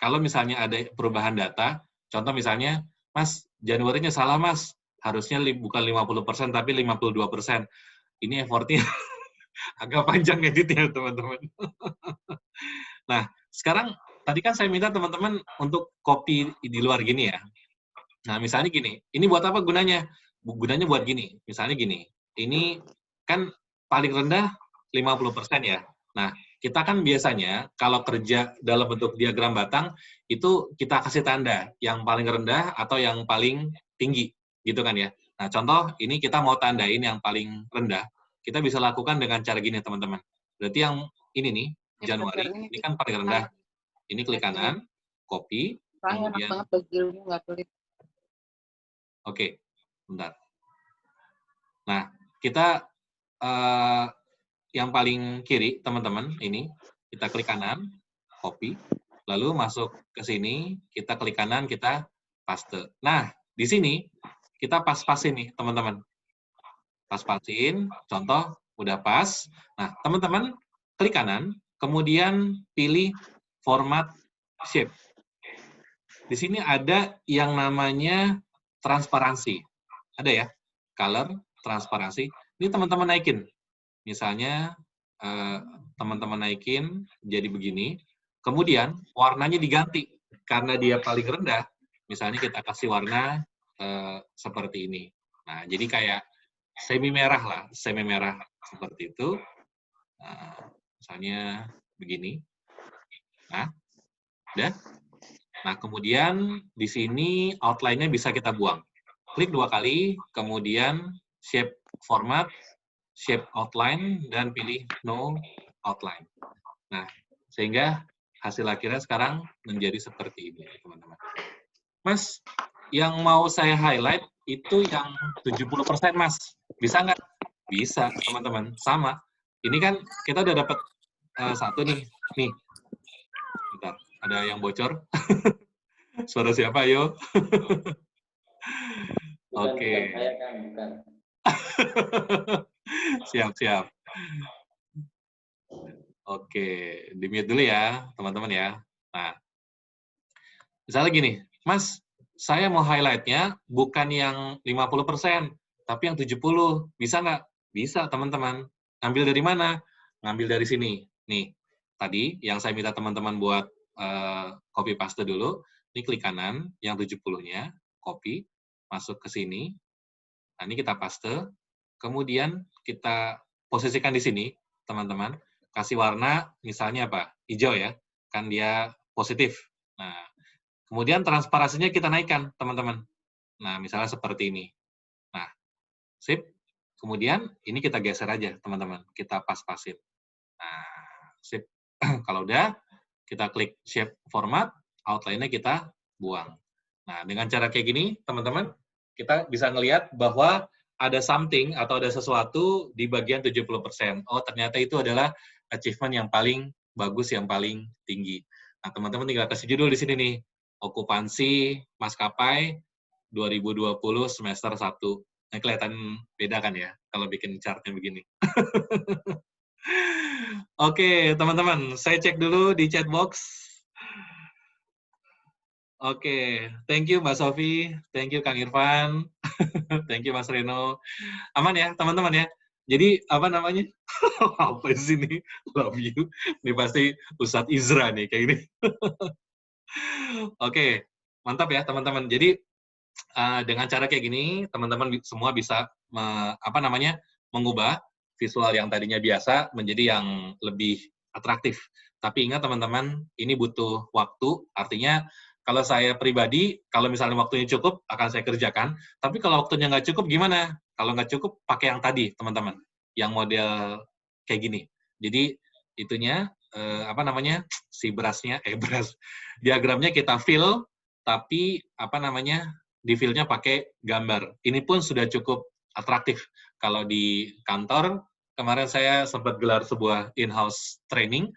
kalau misalnya ada perubahan data, contoh misalnya, Mas, Januarinya salah, Mas. Harusnya bukan 50%, tapi 52%. Ini effortnya agak panjang editnya, teman-teman. Nah, sekarang, tadi kan saya minta teman-teman untuk copy di luar gini ya. Nah, misalnya gini, ini buat apa gunanya? Gunanya buat gini, misalnya gini, ini kan paling rendah 50% ya. Nah, kita kan biasanya kalau kerja dalam bentuk diagram batang, itu kita kasih tanda yang paling rendah atau yang paling tinggi, gitu kan ya. Nah, contoh ini kita mau tandain yang paling rendah, kita bisa lakukan dengan cara gini, teman-teman. Berarti yang ini nih, Januari, ini kan paling rendah. Ini klik kanan, copy, kemudian Oke, bentar. Nah, kita yang paling kiri, teman-teman, ini, kita klik kanan, copy, lalu masuk ke sini, kita klik kanan, kita paste. Nah, di sini, kita pas-pasin nih, teman-teman. Pas-pasin, contoh, udah pas. Nah, teman-teman, klik kanan, kemudian pilih format shape. Di sini ada yang namanya transparansi. Ada ya, color, transparansi. Ini teman-teman naikin. Misalnya, teman-teman naikin jadi begini. Kemudian, warnanya diganti. Karena dia paling rendah, misalnya kita kasih warna seperti ini. Nah, jadi kayak semi merah lah, semi merah seperti itu. Misalnya begini. Nah, udah. Nah, kemudian di sini outline-nya bisa kita buang. Klik 2 kali, kemudian shape format, shape outline, dan pilih no outline. Nah, sehingga hasil akhirnya sekarang menjadi seperti ini, teman-teman. Mas, yang mau saya highlight itu yang 70%, Mas. Bisa nggak? Bisa, teman-teman. Sama. Ini kan kita udah dapat satu nih. Nih. Bentar, ada yang bocor. Suara siapa, yo? Oke. Siap. Oke, di-mute dulu ya, teman-teman ya. Nah, misalnya gini, Mas, saya mau highlight-nya bukan yang 50%, tapi yang 70%. Bisa nggak? Bisa, teman-teman. Ngambil dari mana? Ngambil dari sini. Nih, tadi yang saya minta teman-teman buat copy paste dulu. Ini klik kanan, yang 70-nya, copy, masuk ke sini. Nah, ini kita paste, kemudian kita posisikan di sini, teman-teman. Kasih warna, misalnya apa? Hijau ya, kan dia positif. Nah, kemudian transparansinya kita naikkan, teman-teman. Nah, misalnya seperti ini. Nah, sip. Kemudian, ini kita geser aja, teman-teman. Kita pas-pasin. Nah, sip. Kalau udah, kita klik shape format, outline-nya kita buang. Nah, dengan cara kayak gini, teman-teman, kita bisa ngelihat bahwa ada something atau ada sesuatu di bagian 70%. Oh, ternyata itu adalah achievement yang paling bagus, yang paling tinggi. Nah, teman-teman tinggal kasih judul di sini nih, okupansi maskapai 2020 semester 1. Nah, kelihatan beda kan ya, kalau bikin chartnya begini. Oke, teman-teman, saya cek dulu di chat box. Oke, thank you Mbak Sofi, thank you Kang Irfan, thank you Mas Reno. Aman ya, teman-teman ya. Jadi, apa namanya? Apa sih ini? Love you. Ini pasti Ustadz Izra nih, kayak gini. Oke, mantap ya teman-teman. Jadi, dengan cara kayak gini, teman-teman semua bisa mengubah visual yang tadinya biasa menjadi yang lebih atraktif. Tapi ingat teman-teman, ini butuh waktu. Artinya kalau saya pribadi, kalau misalnya waktunya cukup, akan saya kerjakan. Tapi kalau waktunya nggak cukup, gimana? Kalau nggak cukup, pakai yang tadi, teman-teman. Yang model kayak gini. Jadi itunya si beras diagramnya kita fill, tapi di fill-nya pakai gambar. Ini pun sudah cukup atraktif. Kalau di kantor, kemarin saya sempat gelar sebuah in-house training,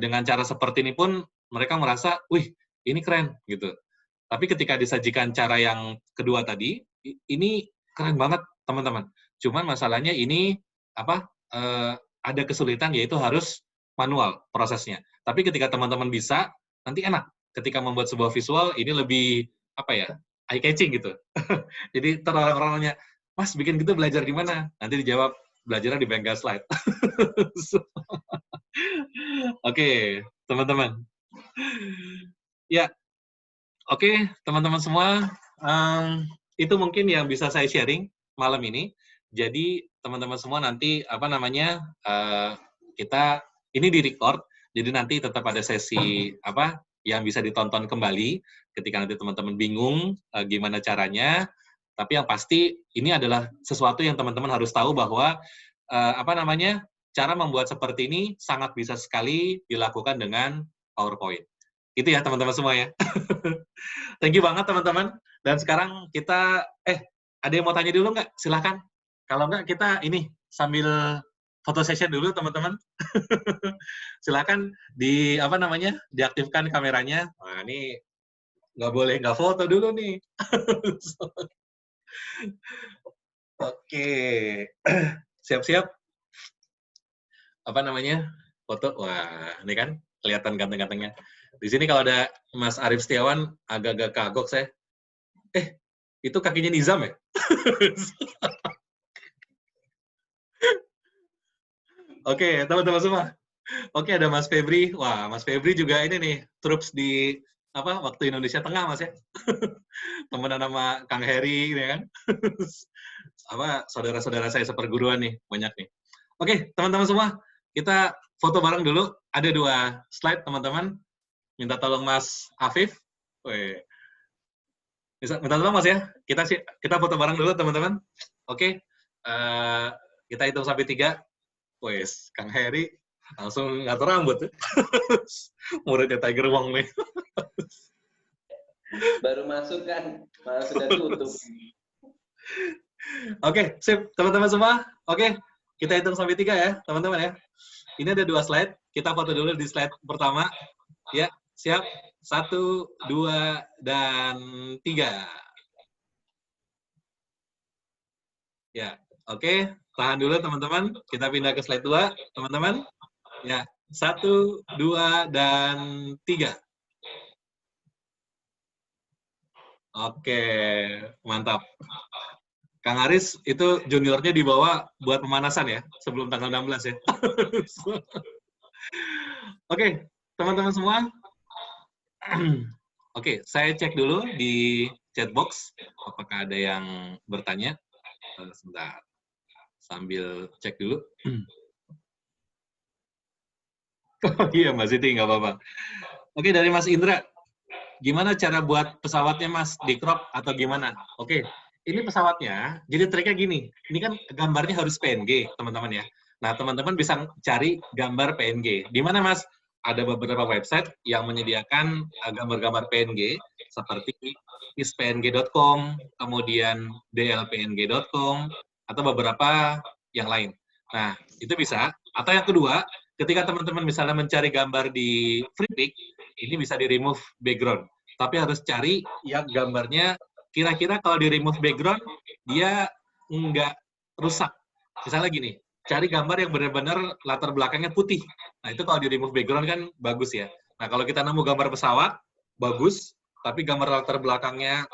dengan cara seperti ini pun mereka merasa, wih, ini keren, gitu. Tapi ketika disajikan cara yang kedua tadi, ini keren banget, teman-teman. Cuman masalahnya ini, ada kesulitan, yaitu harus manual prosesnya. Tapi ketika teman-teman bisa, nanti enak. Ketika membuat sebuah visual, ini lebih, eye-catching gitu. Jadi orang-orang nanya, Mas, bikin gitu belajar di mana? Nanti dijawab, belajarnya di Bengkel Slide. Oke, teman-teman. Ya, oke, teman-teman semua. Itu mungkin yang bisa saya sharing malam ini. Jadi, teman-teman semua nanti, kita, ini di-record, jadi nanti tetap ada sesi, yang bisa ditonton kembali, ketika nanti teman-teman bingung gimana caranya. Tapi yang pasti ini adalah sesuatu yang teman-teman harus tahu bahwa cara membuat seperti ini sangat bisa sekali dilakukan dengan PowerPoint. Itu ya teman-teman semua ya. Thank you banget teman-teman. Dan sekarang kita ada yang mau tanya dulu nggak? Silakan. Kalau nggak kita ini sambil foto session dulu teman-teman. Silakan diaktifkan kameranya. Nah, ini nggak boleh nggak foto dulu nih. Oke. Siap-siap. Foto. Wah, ini kan kelihatan ganteng-gantengnya. Di sini kalau ada Mas Arif Setiawan, agak-agak kagok saya. Itu kakinya Nizam ya? Oke, teman-teman semua. Oke, ada Mas Febri. Wah, Mas Febri juga ini nih, troops di waktu Indonesia Tengah, Mas ya. Temenan sama Kang Heri, ya kan. Saudara-saudara saya seperguruan nih, banyak nih. Oke, teman-teman semua, kita foto bareng dulu. Ada 2 slide, teman-teman. Minta tolong Mas Afif. Minta tolong Mas ya. Kita foto bareng dulu, teman-teman. Oke. Kita hitung sampai 3. Wes, Kang Heri langsung ngatur rambut. Muridnya Tiger Wong nih. Baru masuk kan, malah sudah tutup. Oke, sip. Teman-teman semua. Oke, kita hitung sampai 3 ya, teman-teman ya. Ini ada 2 slide. Kita foto dulu di slide pertama. Ya, siap. 1, 2, dan 3. Ya, oke. Tahan dulu teman-teman. Kita pindah ke slide 2, teman-teman. Ya, 1, 2, dan 3. Oke, mantap. Kang Aris, itu juniornya dibawa buat pemanasan ya, sebelum tanggal 16 ya. Oke, teman-teman semua. Oke, saya cek dulu di chat box, apakah ada yang bertanya. Sebentar. Sambil cek dulu. Oh iya, Mas Siti, nggak apa-apa. Oke, dari Mas Indra. Gimana cara buat pesawatnya, Mas? Di crop atau gimana? Oke, ini pesawatnya. Jadi triknya gini. Ini kan gambarnya harus PNG, teman-teman ya. Nah, teman-teman bisa cari gambar PNG. Di mana, Mas? Ada beberapa website yang menyediakan gambar-gambar PNG seperti ispng.com, kemudian dlpng.com, atau beberapa yang lain. Nah, itu bisa. Atau yang kedua, ketika teman-teman misalnya mencari gambar di FreePic, ini bisa di-remove background. Tapi harus cari yang gambarnya kira-kira kalau di-remove background, dia nggak rusak. Misalnya gini, cari gambar yang benar-benar latar belakangnya putih. Nah, itu kalau di-remove background kan bagus ya. Nah, kalau kita nemu gambar pesawat, bagus, tapi gambar latar belakangnya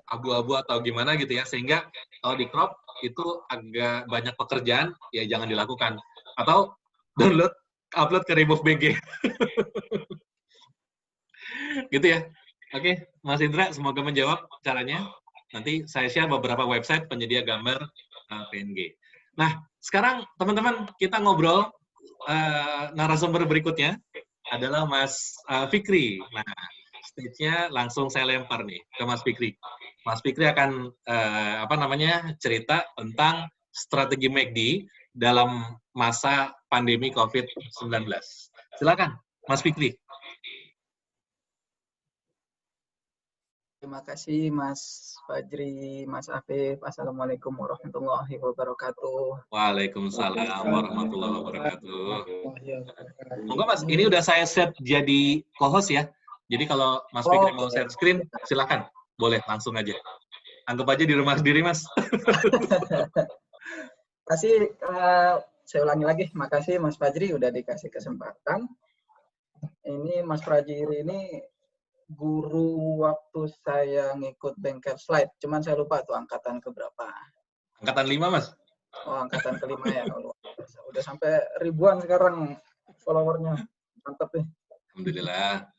abu-abu atau gimana gitu ya, sehingga kalau di crop itu agak banyak pekerjaan, ya jangan dilakukan. Atau download, upload ke remove BG. Gitu ya. Oke, Mas Indra, semoga menjawab caranya. Nanti saya share beberapa website penyedia gambar PNG. Nah, sekarang teman-teman kita ngobrol narasumber berikutnya adalah Mas Fikri. Nah, stage-nya langsung saya lempar nih ke Mas Fikri. Mas Fikri akan cerita tentang strategi McD dalam masa pandemi COVID-19. Silakan, Mas Fikri. Terima kasih Mas Fajri, Mas Afif. Assalamualaikum warahmatullahi wabarakatuh. Waalaikumsalam warahmatullahi wabarakatuh. Monggo Mas, ini udah saya set jadi co-host ya. Jadi kalau Mas Fikri mau share screen, silakan. Boleh, langsung aja. Anggap aja di rumah sendiri, Mas. Saya ulangi lagi, makasih Mas Fajri udah dikasih kesempatan. Ini Mas Fajri ini guru waktu saya ngikut bengkel slide, cuman saya lupa tuh angkatan keberapa. Angkatan 5, Mas. Oh, angkatan ke-5 ya. Udah sampai ribuan sekarang followernya. Mantap nih. Alhamdulillah.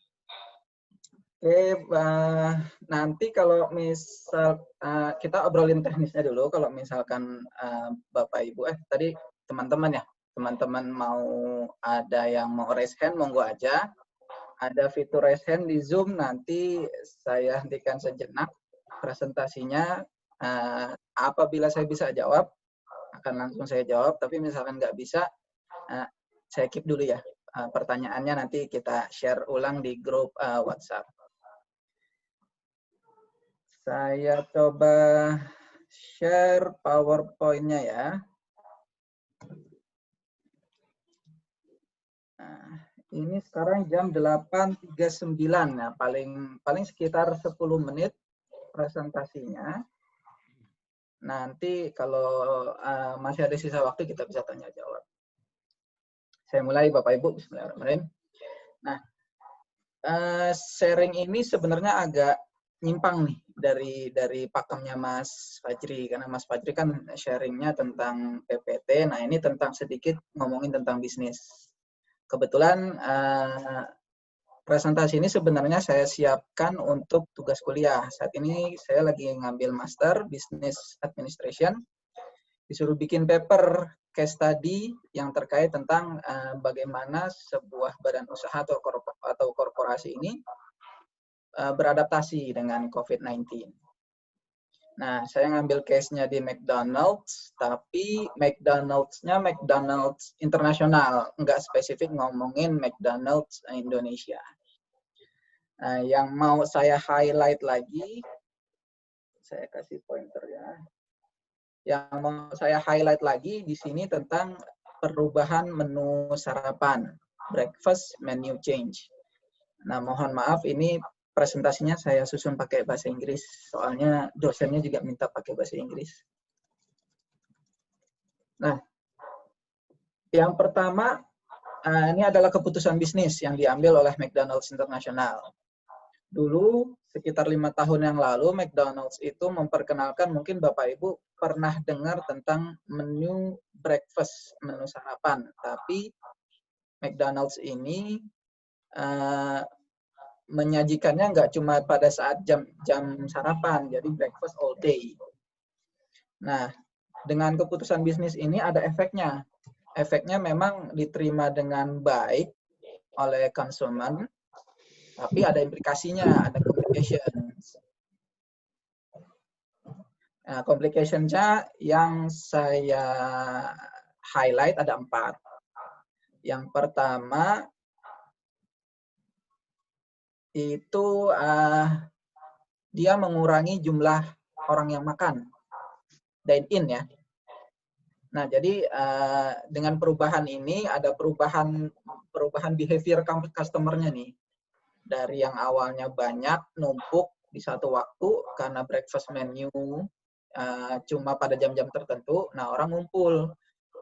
Oke, nanti kalau misal kita obrolin teknisnya dulu. Kalau misalkan Bapak Ibu, tadi teman-teman ya, teman-teman mau ada yang mau raise hand, monggo aja. Ada fitur raise hand di Zoom, nanti saya hentikan sejenak presentasinya. Apabila saya bisa jawab, akan langsung saya jawab. Tapi misalkan nggak bisa, saya keep dulu ya. Pertanyaannya nanti kita share ulang di grup WhatsApp. Saya coba share PowerPoint-nya ya. Nah, ini sekarang jam 8.39. Nah, paling sekitar 10 menit presentasinya. Nanti kalau masih ada sisa waktu kita bisa tanya jawab. Saya mulai Bapak Ibu. Bismillahirrahmanirrahim. Nah, sharing ini sebenarnya agak nyimpang nih dari pakemnya Mas Fajri, karena Mas Fajri kan sharingnya tentang PPT. Nah, ini tentang sedikit ngomongin tentang bisnis. Kebetulan presentasi ini sebenarnya saya siapkan untuk tugas kuliah. Saat ini saya lagi ngambil Master Business Administration. Disuruh bikin paper case study yang terkait tentang bagaimana sebuah badan usaha atau korporasi ini beradaptasi dengan COVID-19. Nah, saya ngambil case-nya di McDonald's, tapi McDonald's-nya McDonald's internasional, nggak spesifik ngomongin McDonald's Indonesia. Nah, yang mau saya highlight lagi, saya kasih pointer ya. Yang mau saya highlight lagi di sini tentang perubahan menu sarapan, breakfast menu change. Nah, mohon maaf ini presentasinya saya susun pakai bahasa Inggris, soalnya dosennya juga minta pakai bahasa Inggris. Nah, yang pertama, ini adalah keputusan bisnis yang diambil oleh McDonald's International. Dulu, sekitar 5 tahun yang lalu, McDonald's itu memperkenalkan, mungkin Bapak Ibu pernah dengar tentang menu breakfast, menu sarapan. Tapi McDonald's ini menyajikannya nggak cuma pada saat jam sarapan, jadi breakfast all day. Nah, dengan keputusan bisnis ini ada efeknya. Efeknya memang diterima dengan baik oleh konsumen, tapi ada implikasinya, ada complications. Nah, complications-nya yang saya highlight ada 4. Yang pertama itu dia mengurangi jumlah orang yang makan, dine in ya. Nah, jadi dengan perubahan ini ada perubahan behavior customer-nya nih. Dari yang awalnya banyak numpuk di satu waktu karena breakfast menu cuma pada jam-jam tertentu, nah orang ngumpul.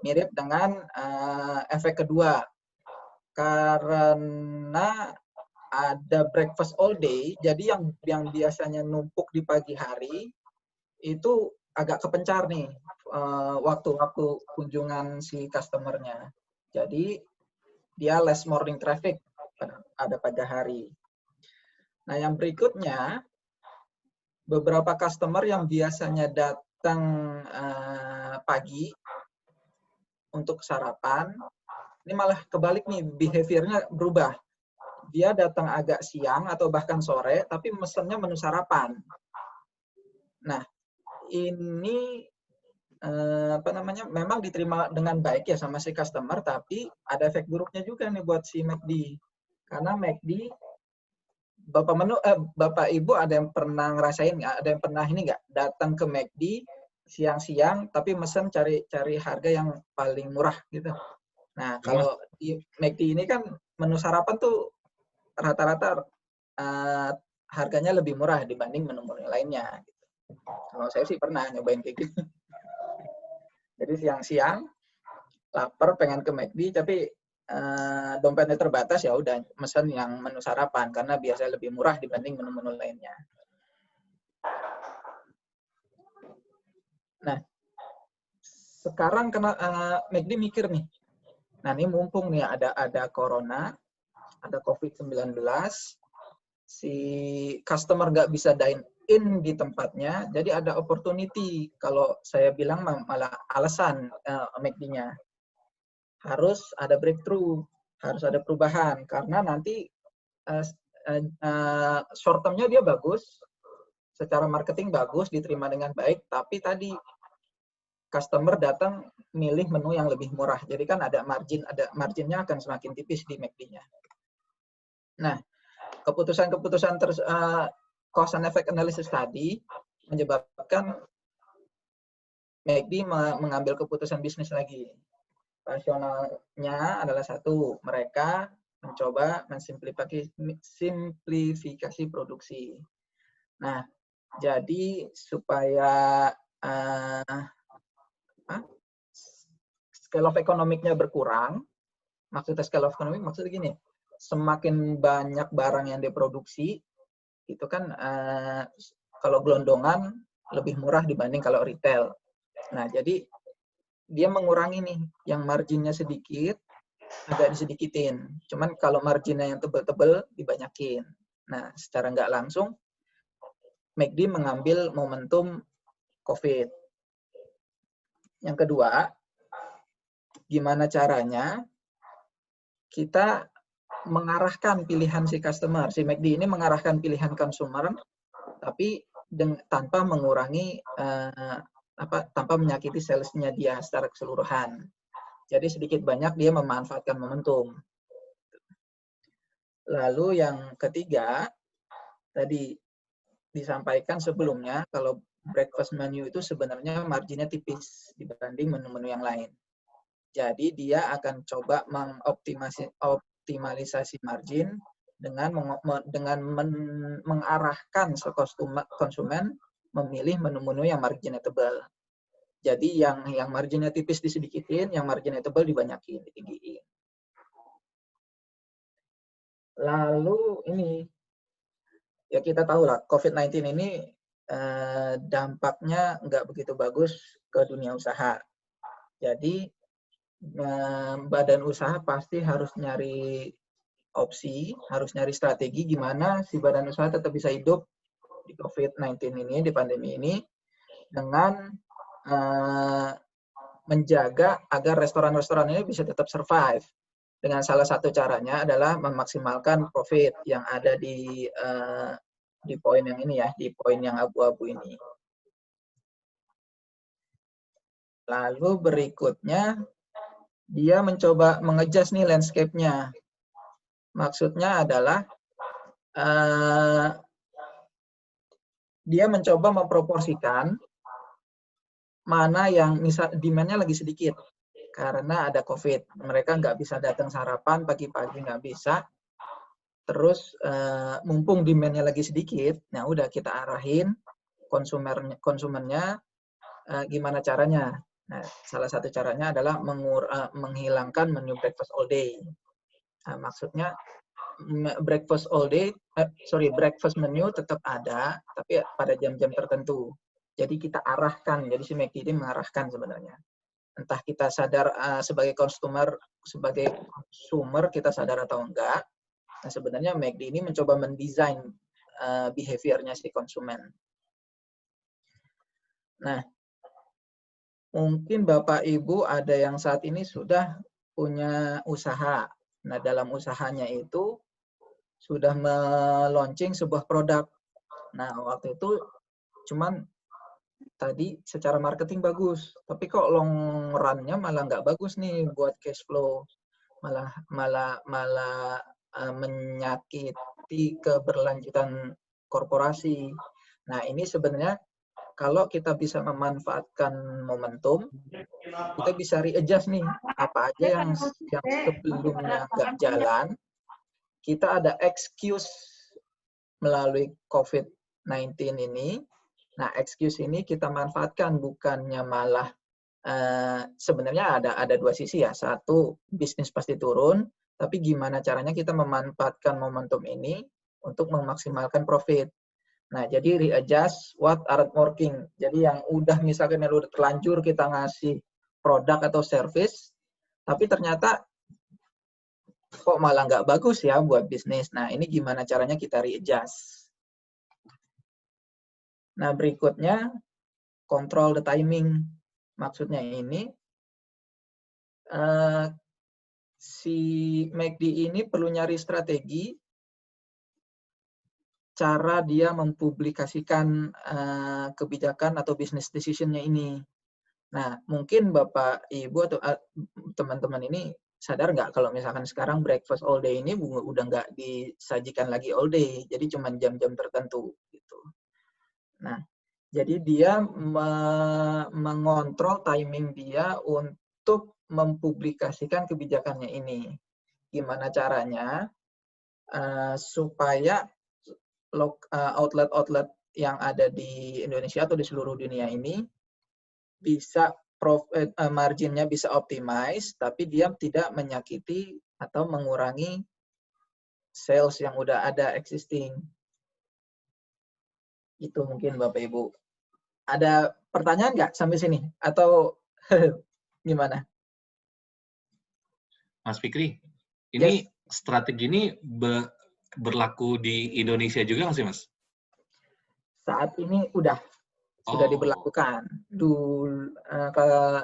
Mirip dengan efek kedua, karena ada breakfast all day, jadi yang biasanya numpuk di pagi hari itu agak kepencar nih waktu-waktu kunjungan si customer-nya. Jadi dia less morning traffic pada pagi hari. Nah, yang berikutnya, beberapa customer yang biasanya datang pagi untuk sarapan, ini malah kebalik nih, behavior-nya berubah. Dia datang agak siang atau bahkan sore, tapi mesennya menu sarapan. Nah, ini memang diterima dengan baik ya sama si customer, tapi ada efek buruknya juga nih buat si McD. Karena McD, Bapak Ibu ada yang pernah ngerasain nggak? Ada yang pernah ini nggak? Datang ke McD siang-siang, tapi mesen cari harga yang paling murah gitu. Nah, kalau di McD ini kan menu sarapan tuh rata-rata harganya lebih murah dibanding menu-menu lainnya. Gitu. Kalau saya sih pernah nyobain kayak gitu. Jadi siang-siang lapar pengen ke McD, tapi dompetnya terbatas, ya udah mesen yang menu sarapan karena biasanya lebih murah dibanding menu-menu lainnya. Nah, sekarang McD mikir nih. Nah, ini mumpung nih ada corona, ada COVID-19, si customer nggak bisa dine in di tempatnya, jadi ada opportunity. Kalau saya bilang malah alasan McD-nya. Harus ada breakthrough, harus ada perubahan, karena nanti short term-nya dia bagus, secara marketing bagus, diterima dengan baik, tapi tadi customer datang milih menu yang lebih murah, jadi kan ada marginnya akan semakin tipis di McD-nya. Nah, keputusan cause and effect analysis tadi menyebabkan McD mengambil keputusan bisnis lagi. Rasionalnya adalah satu, mereka mencoba mensimplifikasi produksi. Nah, jadi supaya scale of economic-nya berkurang, maksudnya scale of economic maksudnya gini, semakin banyak barang yang diproduksi, itu kan kalau gelondongan lebih murah dibanding kalau retail. Nah, jadi dia mengurangi nih, yang marginnya sedikit, agak disedikitin. Cuman kalau marginnya yang tebel-tebel, dibanyakin. Nah, secara nggak langsung, McD mengambil momentum COVID. Yang kedua, gimana caranya kita mengarahkan pilihan si customer. Si McD ini mengarahkan pilihan consumer, tapi tanpa mengurangi tanpa menyakiti sales-nya dia secara keseluruhan. Jadi sedikit banyak dia memanfaatkan momentum. Lalu yang ketiga, tadi disampaikan sebelumnya, kalau breakfast menu itu sebenarnya marginnya tipis dibanding menu-menu yang lain. Jadi dia akan coba mengoptimalisasi margin dengan mengarahkan konsumen memilih menu-menu yang marginnya tebal. Jadi yang marginnya tipis disedikitin, yang marginnya tebal dibanyakin, ditinggiin. Lalu ini, ya kita tahu lah, COVID-19 ini dampaknya nggak begitu bagus ke dunia usaha. Jadi badan usaha pasti harus nyari opsi, harus nyari strategi gimana si badan usaha tetap bisa hidup di COVID-19 ini, di pandemi ini, dengan menjaga agar restoran-restoran ini bisa tetap survive. Dengan salah satu caranya adalah memaksimalkan profit yang ada di poin yang ini ya, di poin yang abu-abu ini. Lalu berikutnya dia mencoba mengejas nih landscape-nya. Maksudnya adalah dia mencoba memproporsikan mana yang misal demand-nya lagi sedikit karena ada COVID. Mereka nggak bisa datang sarapan pagi-pagi, nggak bisa. Terus mumpung demand-nya lagi sedikit, nah udah kita arahin konsumennya gimana caranya. Nah, salah satu caranya adalah menghilangkan menu breakfast all day. Nah, maksudnya breakfast all day, breakfast menu tetap ada, tapi pada jam-jam tertentu. Jadi kita arahkan, jadi si McD ini mengarahkan sebenarnya. Entah kita sadar sebagai consumer kita sadar atau enggak. Nah, sebenarnya McD ini mencoba mendesain behavior-nya si konsumen. Nah, mungkin Bapak Ibu ada yang saat ini sudah punya usaha. Nah, dalam usahanya itu sudah meluncing sebuah produk. Nah, waktu itu cuman tadi secara marketing bagus, tapi kok long run-nya malah nggak bagus nih buat cash flow, malah menyakiti keberlanjutan korporasi. Nah, ini sebenarnya kalau kita bisa memanfaatkan momentum, kita bisa readjust nih apa aja yang sebelumnya nggak jalan, kita ada excuse melalui COVID-19 ini. Nah, excuse ini kita manfaatkan, bukannya malah sebenarnya ada dua sisi ya. Satu, bisnis pasti turun, tapi gimana caranya kita memanfaatkan momentum ini untuk memaksimalkan profit. Nah, jadi readjust what aren't working. Jadi yang udah misalkan yang udah terlanjur kita ngasih produk atau service, tapi ternyata kok malah nggak bagus ya buat bisnis. Nah, ini gimana caranya kita readjust. Nah, berikutnya, control the timing. Maksudnya ini, si McD ini perlu nyari strategi cara dia mempublikasikan kebijakan atau business decision-nya ini. Nah, mungkin Bapak, Ibu, atau teman-teman ini sadar nggak kalau misalkan sekarang breakfast all day ini udah nggak disajikan lagi all day, jadi cuma jam-jam tertentu gitu. Nah, jadi dia mengontrol timing dia untuk mempublikasikan kebijakannya ini. Gimana caranya supaya outlet-outlet yang ada di Indonesia atau di seluruh dunia ini bisa marginnya bisa optimize, tapi dia tidak menyakiti atau mengurangi sales yang udah ada existing. Itu mungkin Bapak Ibu. Ada pertanyaan nggak sampai sini? Atau gimana? Mas Fikri, ini strategi ini berlaku di Indonesia juga nggak sih, Mas? Saat ini sudah diberlakukan.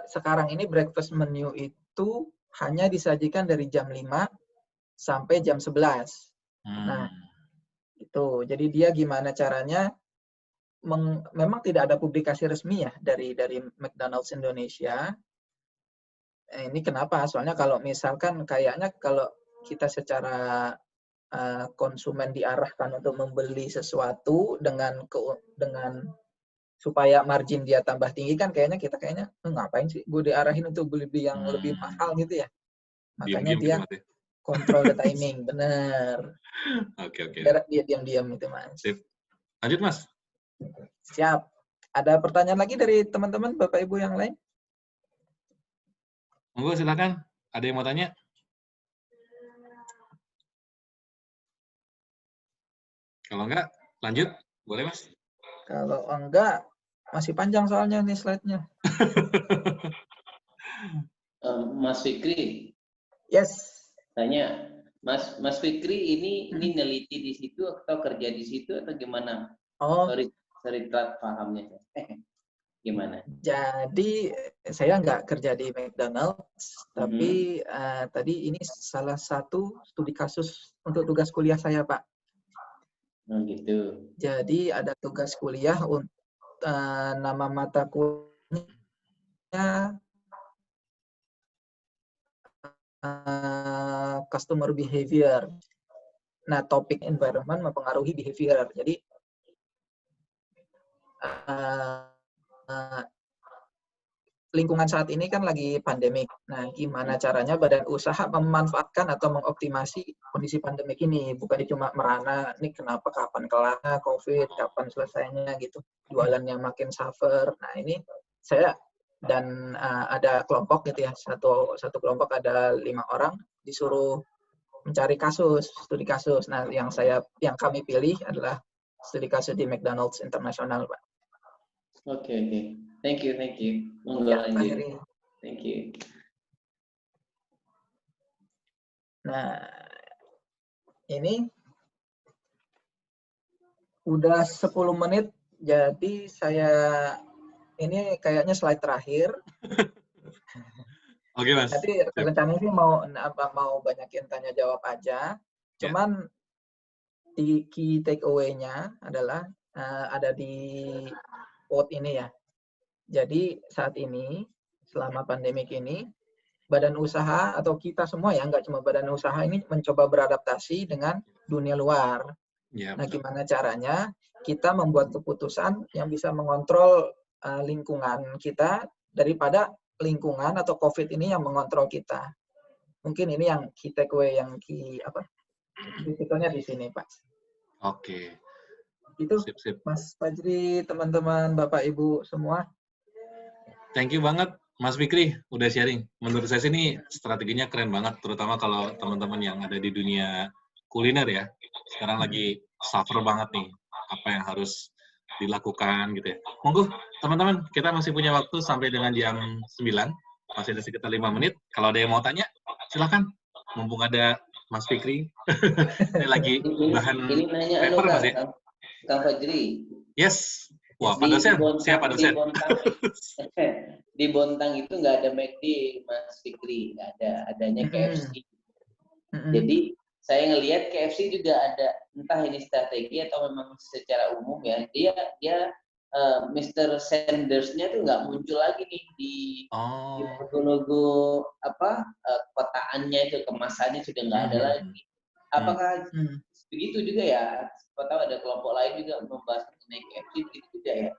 Sekarang ini breakfast menu itu hanya disajikan dari jam 5 sampai jam 11. Nah, itu. Jadi dia gimana caranya? Memang tidak ada publikasi resmi ya dari McDonald's Indonesia. Ini kenapa? Soalnya kalau misalkan kayaknya kalau kita secara konsumen diarahkan untuk membeli sesuatu dengan supaya margin dia tambah tinggi kan kayaknya ngapain sih gue diarahin untuk beli yang lebih mahal gitu ya. Makanya dia kontrol the timing, bener. Oke. Dia diam-diam itu, Mas. Sip. Lanjut, Mas. Siap. Ada pertanyaan lagi dari teman-teman Bapak Ibu yang lain? Monggo silakan. Ada yang mau tanya? Kalau enggak, lanjut. Boleh, Mas? Kalau enggak, masih panjang soalnya nih slide-nya. Mas Fikri. Yes. Tanya, Mas Fikri ini neliti di situ atau kerja di situ atau gimana? Oh. Sorry telat pahamnya. Gimana? Jadi saya nggak kerja di McDonald's, tapi tadi ini salah satu studi kasus untuk tugas kuliah saya, Pak. Oh gitu. Jadi ada tugas kuliah untuk nama mata kuliahnya customer behavior. Nah, topik environment mempengaruhi behavior. Jadi lingkungan saat ini kan lagi pandemik. Nah, gimana caranya badan usaha memanfaatkan atau mengoptimasi kondisi pandemik ini? Bukan cuma merana, ini kenapa, kapan kelarnya COVID, kapan selesainya gitu. Jualannya makin suffer. Nah, ini saya dan ada kelompok gitu ya, satu kelompok ada 5 orang disuruh mencari kasus, studi kasus. Nah, yang kami pilih adalah studi kasus di McDonald's International, Pak. Oke. Thank you. Monggo Ya, Pak lanjut. Heri. Thank you. Nah, ini udah 10 menit, jadi ini kayaknya slide terakhir. Oke, Mas. Nanti rencananya sih mau banyakin tanya jawab aja. Cuman di key takeaway-nya adalah ada di quote ini ya. Jadi saat ini, selama pandemik ini, badan usaha atau kita semua ya, nggak cuma badan usaha ini mencoba beradaptasi dengan dunia luar. Nah, gimana caranya kita membuat keputusan yang bisa mengontrol lingkungan kita daripada lingkungan atau COVID ini yang mengontrol kita. Mungkin ini yang key takeaway, yang kritikalnya di sini, Pak. Oke. Itu, Sip. Mas Fajri, teman-teman, Bapak, Ibu semua. Thank you banget, Mas Fikri, udah sharing. Menurut saya sih ini strateginya keren banget, terutama kalau teman-teman yang ada di dunia kuliner ya. Sekarang lagi suffer banget nih, apa yang harus dilakukan gitu ya. Monggo, teman-teman, kita masih punya waktu sampai dengan jam 9. Masih ada sekitar 5 menit. Kalau ada yang mau tanya, silakan. Mumpung ada Mas Fikri. Ini lagi bahan ini paper, Mas ya? Kang Fajri. Yes. Wah, Pak dosen. Siapa dosen? Di Bontang itu nggak ada McD, Mas Fikri. Nggak ada. Adanya KFC. Jadi saya ngelihat KFC juga ada, entah ini strategi atau memang secara umum ya, dia Mr. Sanders-nya tuh nggak muncul lagi nih di logo kotaannya itu, kemasannya sudah nggak ada lagi. Apakah begitu juga ya? Saya tahu ada kelompok lain juga membahas mengenai KFC, begitu juga ya?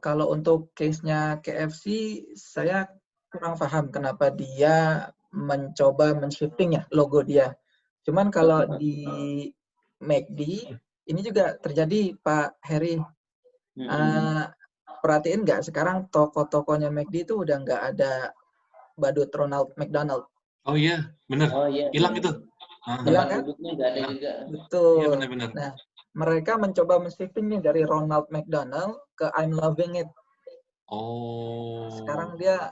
Kalau untuk case-nya KFC, saya kurang paham kenapa dia mencoba men-shifting ya logo dia. Cuman kalau di McD, ini juga terjadi, Pak Heri. Perhatiin nggak, sekarang toko-tokonya McD itu udah nggak ada badut Ronald McDonald. Oh iya, benar. Oh iya. Hilang itu. Tempat duduknya nggak ada juga. Betul. Iya, benar-benar. Nah, mereka mencoba men-shifting nih dari Ronald McDonald ke I'm loving it. Oh. Sekarang dia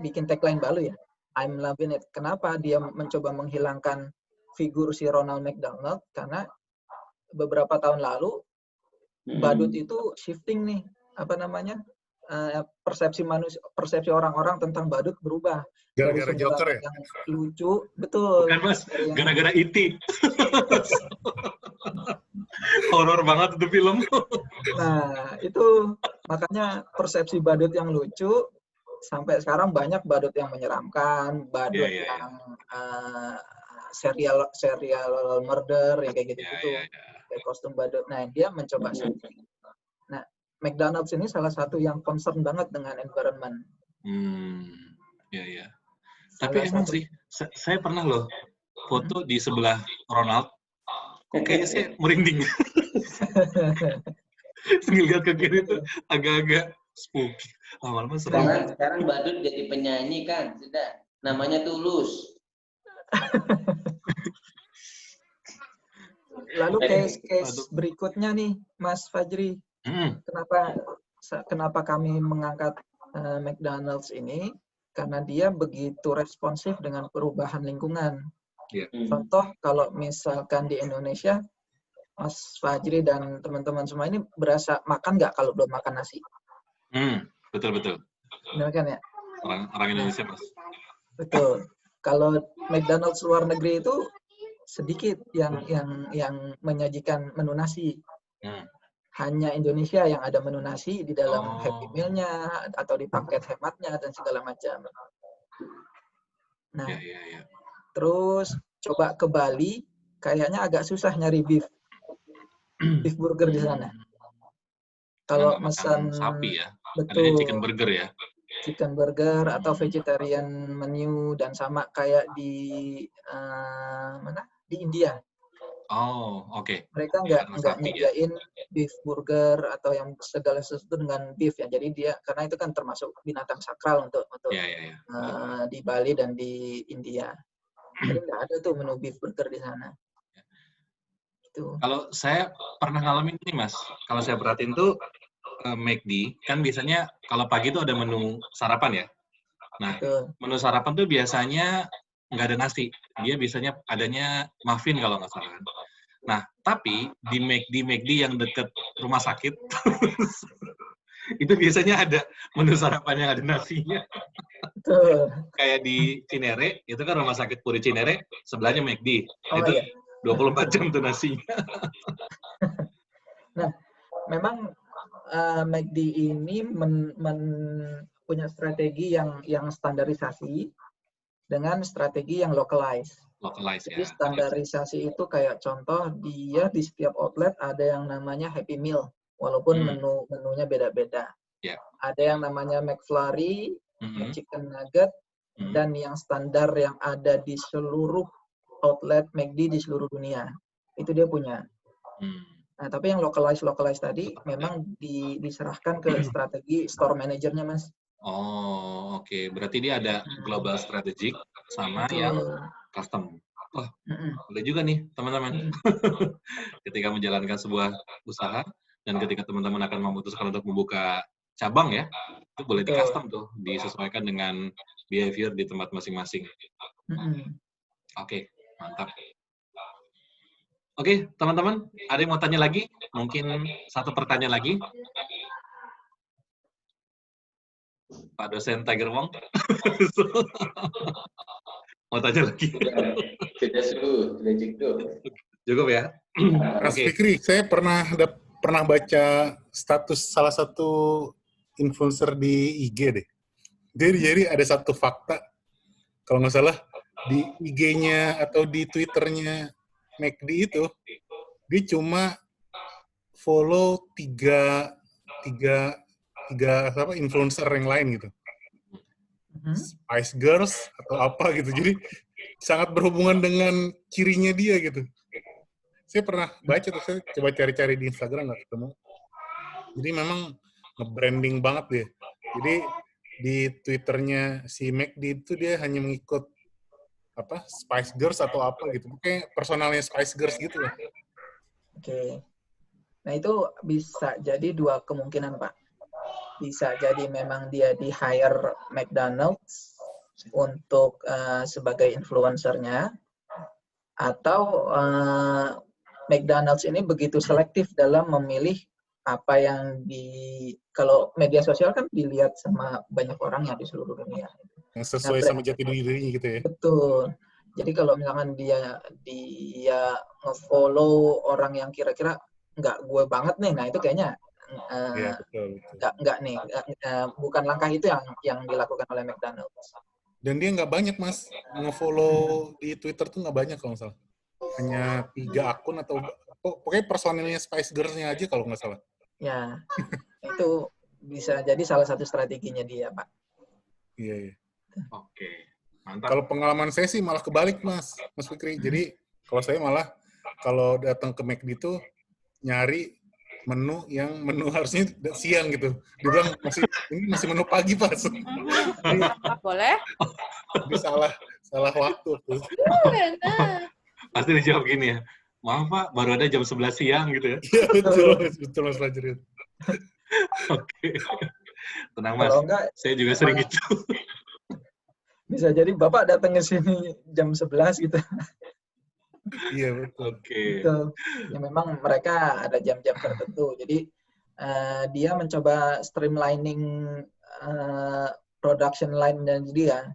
bikin tagline baru ya, I'm loving it. Kenapa dia mencoba menghilangkan figur si Ronald McDonald? Karena beberapa tahun lalu badut itu shifting nih, persepsi orang-orang tentang badut berubah. Gara-gara Joker ya? Yang lucu, betul. Bukan, Mas, gara-gara E.T. Horor banget itu film. Nah, itu makanya persepsi badut yang lucu, sampai sekarang banyak badut yang menyeramkan, badut yang serial murder, ya kayak gitu-gitu. Kayak kostum badut. Nah, dia mencoba shifting. Nah, McDonald's ini salah satu yang concern banget dengan environment. Iya. Tapi emang sih, saya pernah loh foto di sebelah Ronald, kok kayaknya saya merinding. Ngeliat ke kiri itu agak-agak spooky. Lama-lama serem. Sekarang badut jadi penyanyi kan, sudah. Namanya Tulus. Lalu case berikutnya nih, Mas Fajri. Kenapa kami mengangkat McDonald's ini? Karena dia begitu responsif dengan perubahan lingkungan. Contoh, kalau misalkan di Indonesia, Mas Fajri dan teman-teman semua ini berasa makan nggak kalau belum makan nasi? Betul. Benar kan ya? Orang Indonesia, Mas. Betul. Kalau McDonald's luar negeri itu sedikit yang menyajikan menu nasi. Hanya Indonesia yang ada menu nasi di dalam Happy Meal-nya atau di paket hematnya dan segala macam. Nah, terus coba ke Bali, kayaknya agak susah nyari beef burger di sana. Kalau pesan sapi ya, betul, adanya chicken burger ya. Chicken burger atau vegetarian menu dan sama kayak di mana? Di India. Oh, oke. Mereka nggak nyediain beef burger atau yang segala sesuatu dengan beef ya. Jadi dia karena itu kan termasuk binatang sakral untuk di Bali dan di India. Jadi nggak ada tuh menu beef burger di sana. Itu. Kalau saya pernah ngalamin ini, Mas. Kalau saya perhatiin tuh McD kan biasanya kalau pagi tuh ada menu sarapan ya. Nah, menu sarapan tuh biasanya nggak ada nasi. Dia biasanya adanya muffin kalau nggak salah. Nah, tapi di McD yang deket rumah sakit, itu biasanya ada menu sarapan yang ada nasinya. Kayak di Cinere, itu kan rumah sakit Puri Cinere, sebelahnya McD. Itu 24 jam tuh nasinya. Nah, memang McD ini punya strategi yang standarisasi dengan strategi yang localized. Jadi standarisasi itu kayak contoh dia di setiap outlet ada yang namanya Happy Meal, walaupun menunya beda-beda. Ada yang namanya McFlurry, Chicken Nugget, dan yang standar yang ada di seluruh outlet McD di seluruh dunia. Itu dia punya. Nah, tapi yang localized tadi memang diserahkan ke strategi store manajernya, Mas. Oh, oke. Berarti dia ada global strategic sama yang custom. Oh, boleh juga nih, teman-teman. Ketika menjalankan sebuah usaha dan ketika teman-teman akan memutuskan untuk membuka cabang ya, itu boleh di custom tuh, disesuaikan dengan behavior di tempat masing-masing. Oke, mantap. Oke, teman-teman, ada yang mau tanya lagi? Mungkin satu pertanyaan lagi. Pak dosen Tiger Wong. Mau tanya lagi? Sudah cukup. Cukup ya? Mas Fikri, saya pernah baca status salah satu influencer di IG deh. Jadi ada satu fakta, kalau nggak salah, di IG-nya atau di Twitter-nya McD itu, dia cuma follow tiga influencer yang lain gitu. Spice Girls atau apa gitu. Jadi sangat berhubungan dengan cirinya dia gitu. Saya pernah baca tuh, saya coba cari-cari di Instagram nggak ketemu. Jadi memang nge-branding banget dia. Jadi di Twitternya si McD itu dia hanya mengikut Spice Girls atau apa gitu. Kayak personalnya Spice Girls gitu lah. Oke. Nah itu bisa jadi dua kemungkinan, Pak. Bisa jadi memang dia di hire McDonald's untuk sebagai influencernya, atau McDonald's ini begitu selektif dalam memilih apa yang kalau media sosial kan dilihat sama banyak orang ya di seluruh dunia. Yang sesuai sama jati dirinya gitu ya. Betul. Jadi kalau misalkan dia nge-follow orang yang kira-kira nggak gue banget nih, nah itu kayaknya betul. Nggak nih, bukan langkah itu yang dilakukan oleh McDonald's. Dan dia nggak banyak, Mas. Nge-follow di Twitter tuh nggak banyak kalau nggak salah. Hanya 3 akun atau pokoknya personilnya Spice Girls-nya aja kalau nggak salah. Ya, itu bisa jadi salah satu strateginya dia, Pak. Iya. Oke, mantap. Kalau pengalaman saya sih malah kebalik, Mas Fikri. Jadi kalau saya malah kalau datang ke McD itu nyari menu harusnya siang gitu. Dia bilang ini masih menu pagi, Pak. Boleh? Jadi salah waktu tuh. Pasti dijawab gini ya. Maaf Pak, baru ada jam 11 siang gitu ya. Iya, betul Mas Fajri. Oke. Tenang Mas, enggak, saya juga sering gitu. Bisa jadi Bapak datang ke sini jam 11 gitu. Iya betul. Oke. Gitu. Ya memang mereka ada jam-jam tertentu. Jadi dia mencoba streamlining production line dan dia.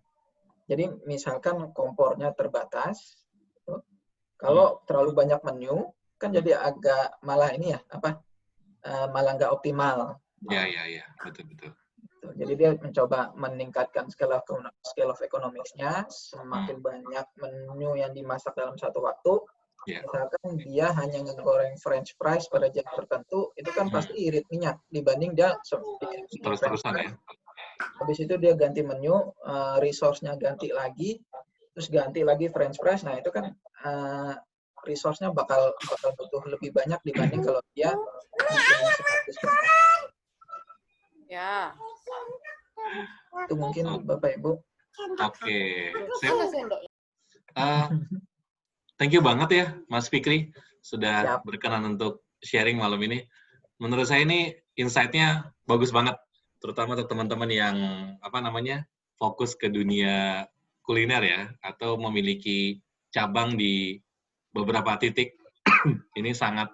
Jadi misalkan kompornya terbatas, gitu. Kalau terlalu banyak menu kan jadi agak malah ini ya malah nggak optimal. Ya, betul. Jadi dia mencoba meningkatkan scale of economics-nya, semakin banyak menu yang dimasak dalam satu waktu. Misalkan dia hanya ngegoreng French fries pada jam tertentu, itu kan pasti irit minyak dibanding dia bikin terus-terusan ya. Habis itu dia ganti menu, resource-nya ganti lagi, terus ganti lagi French fries. Nah itu kan resource-nya bakal butuh lebih banyak dibanding kalau dia bikin 100%. Ya. Itu mungkin Bapak Ibu. Oke. Thank you banget ya Mas Fikri sudah berkenan untuk sharing malam ini. Menurut saya ini insight-nya bagus banget, terutama untuk teman-teman yang fokus ke dunia kuliner ya, atau memiliki cabang di beberapa titik. Ini sangat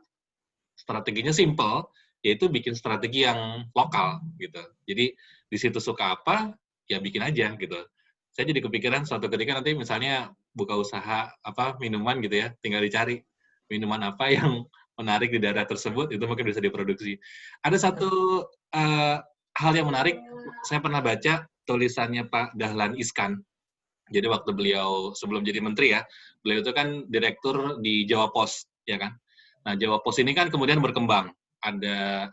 strateginya simple, yaitu bikin strategi yang lokal gitu. Jadi di situ suka apa, ya bikin aja gitu. Saya jadi kepikiran suatu ketika nanti misalnya buka usaha minuman gitu ya, tinggal dicari minuman apa yang menarik di daerah tersebut, itu mungkin bisa diproduksi. Ada satu hal yang menarik, saya pernah baca tulisannya Pak Dahlan Iskan. Jadi waktu beliau sebelum jadi menteri ya, beliau itu kan direktur di Jawa Pos, ya kan. Nah Jawa Pos ini kan kemudian berkembang. Ada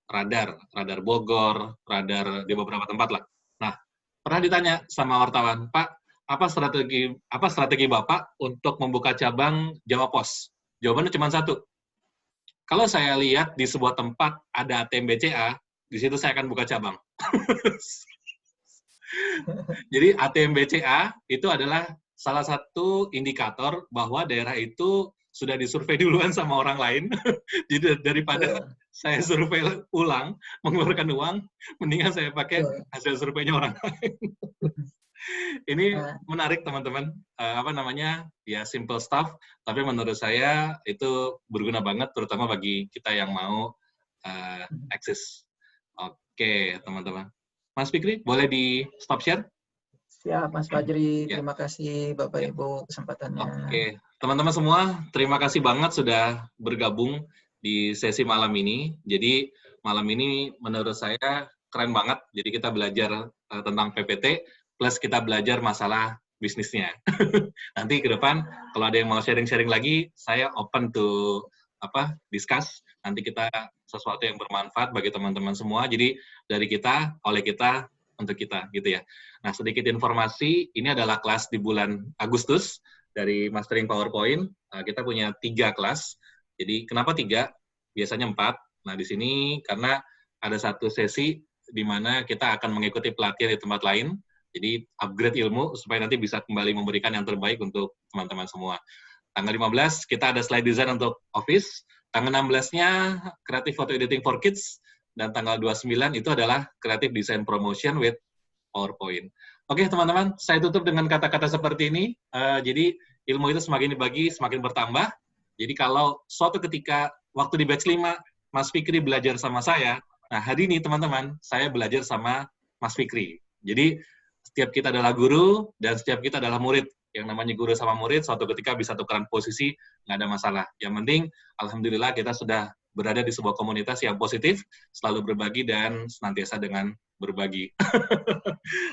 radar Bogor, radar di beberapa tempat lah. Nah, pernah ditanya sama wartawan, Pak, apa strategi Bapak untuk membuka cabang Jawa Pos? Jawabannya cuma satu. Kalau saya lihat di sebuah tempat ada ATM BCA, di situ saya akan buka cabang. Jadi ATM BCA itu adalah salah satu indikator bahwa daerah itu sudah disurvei duluan sama orang lain. Jadi daripada saya survei ulang, mengeluarkan uang, mendingan saya pakai hasil surveinya orang lain. Ini menarik teman-teman. Ya simple stuff, tapi menurut saya itu berguna banget, terutama bagi kita yang mau eksis. Oke, teman-teman. Mas Fikri, boleh di stop share? Siap, Mas Fajri. Terima kasih Bapak Ibu kesempatannya. Oke, teman-teman semua, terima kasih banget sudah bergabung di sesi malam ini. Jadi malam ini menurut saya keren banget. Jadi kita belajar tentang PPT, plus kita belajar masalah bisnisnya. Nanti ke depan, kalau ada yang mau sharing-sharing lagi, saya open to discuss. Nanti kita sesuatu yang bermanfaat bagi teman-teman semua. Jadi dari kita, oleh kita, untuk kita, gitu ya. Nah, sedikit informasi, ini adalah kelas di bulan Agustus dari Mastering PowerPoint. Kita punya 3 kelas. Jadi, kenapa 3? Biasanya 4. Nah, di sini karena ada satu sesi di mana kita akan mengikuti pelatihan di tempat lain. Jadi, upgrade ilmu supaya nanti bisa kembali memberikan yang terbaik untuk teman-teman semua. Tanggal 15, kita ada slide design untuk Office. Tanggal 16-nya, Creative Photo Editing for Kids. Dan tanggal 29 itu adalah Creative Design Promotion with PowerPoint. Oke, teman-teman, saya tutup dengan kata-kata seperti ini. Jadi, ilmu itu semakin dibagi, semakin bertambah. Jadi, kalau suatu ketika, waktu di batch 5, Mas Fikri belajar sama saya, nah, hari ini, teman-teman, saya belajar sama Mas Fikri. Jadi, setiap kita adalah guru, dan setiap kita adalah murid. Yang namanya guru sama murid, suatu ketika bisa tukeran posisi, nggak ada masalah. Yang penting, alhamdulillah, kita sudah berada di sebuah komunitas yang positif, selalu berbagi, dan senantiasa dengan berbagi.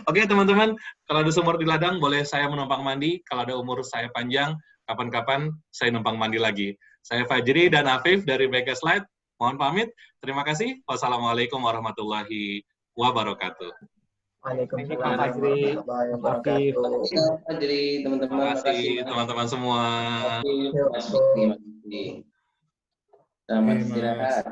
Oke, teman-teman, kalau ada sumur di ladang, boleh saya menumpang mandi. Kalau ada umur saya panjang, kapan-kapan saya numpang mandi lagi. Saya Fajri dan Afif dari Mega Slide. Mohon pamit. Terima kasih. Wassalamualaikum warahmatullahi wabarakatuh. Waalaikumsalam warahmatullahi wabarakatuh. Fajri, teman-teman. Terima kasih, teman-teman semua. Terima kasih. Selamat istirahat.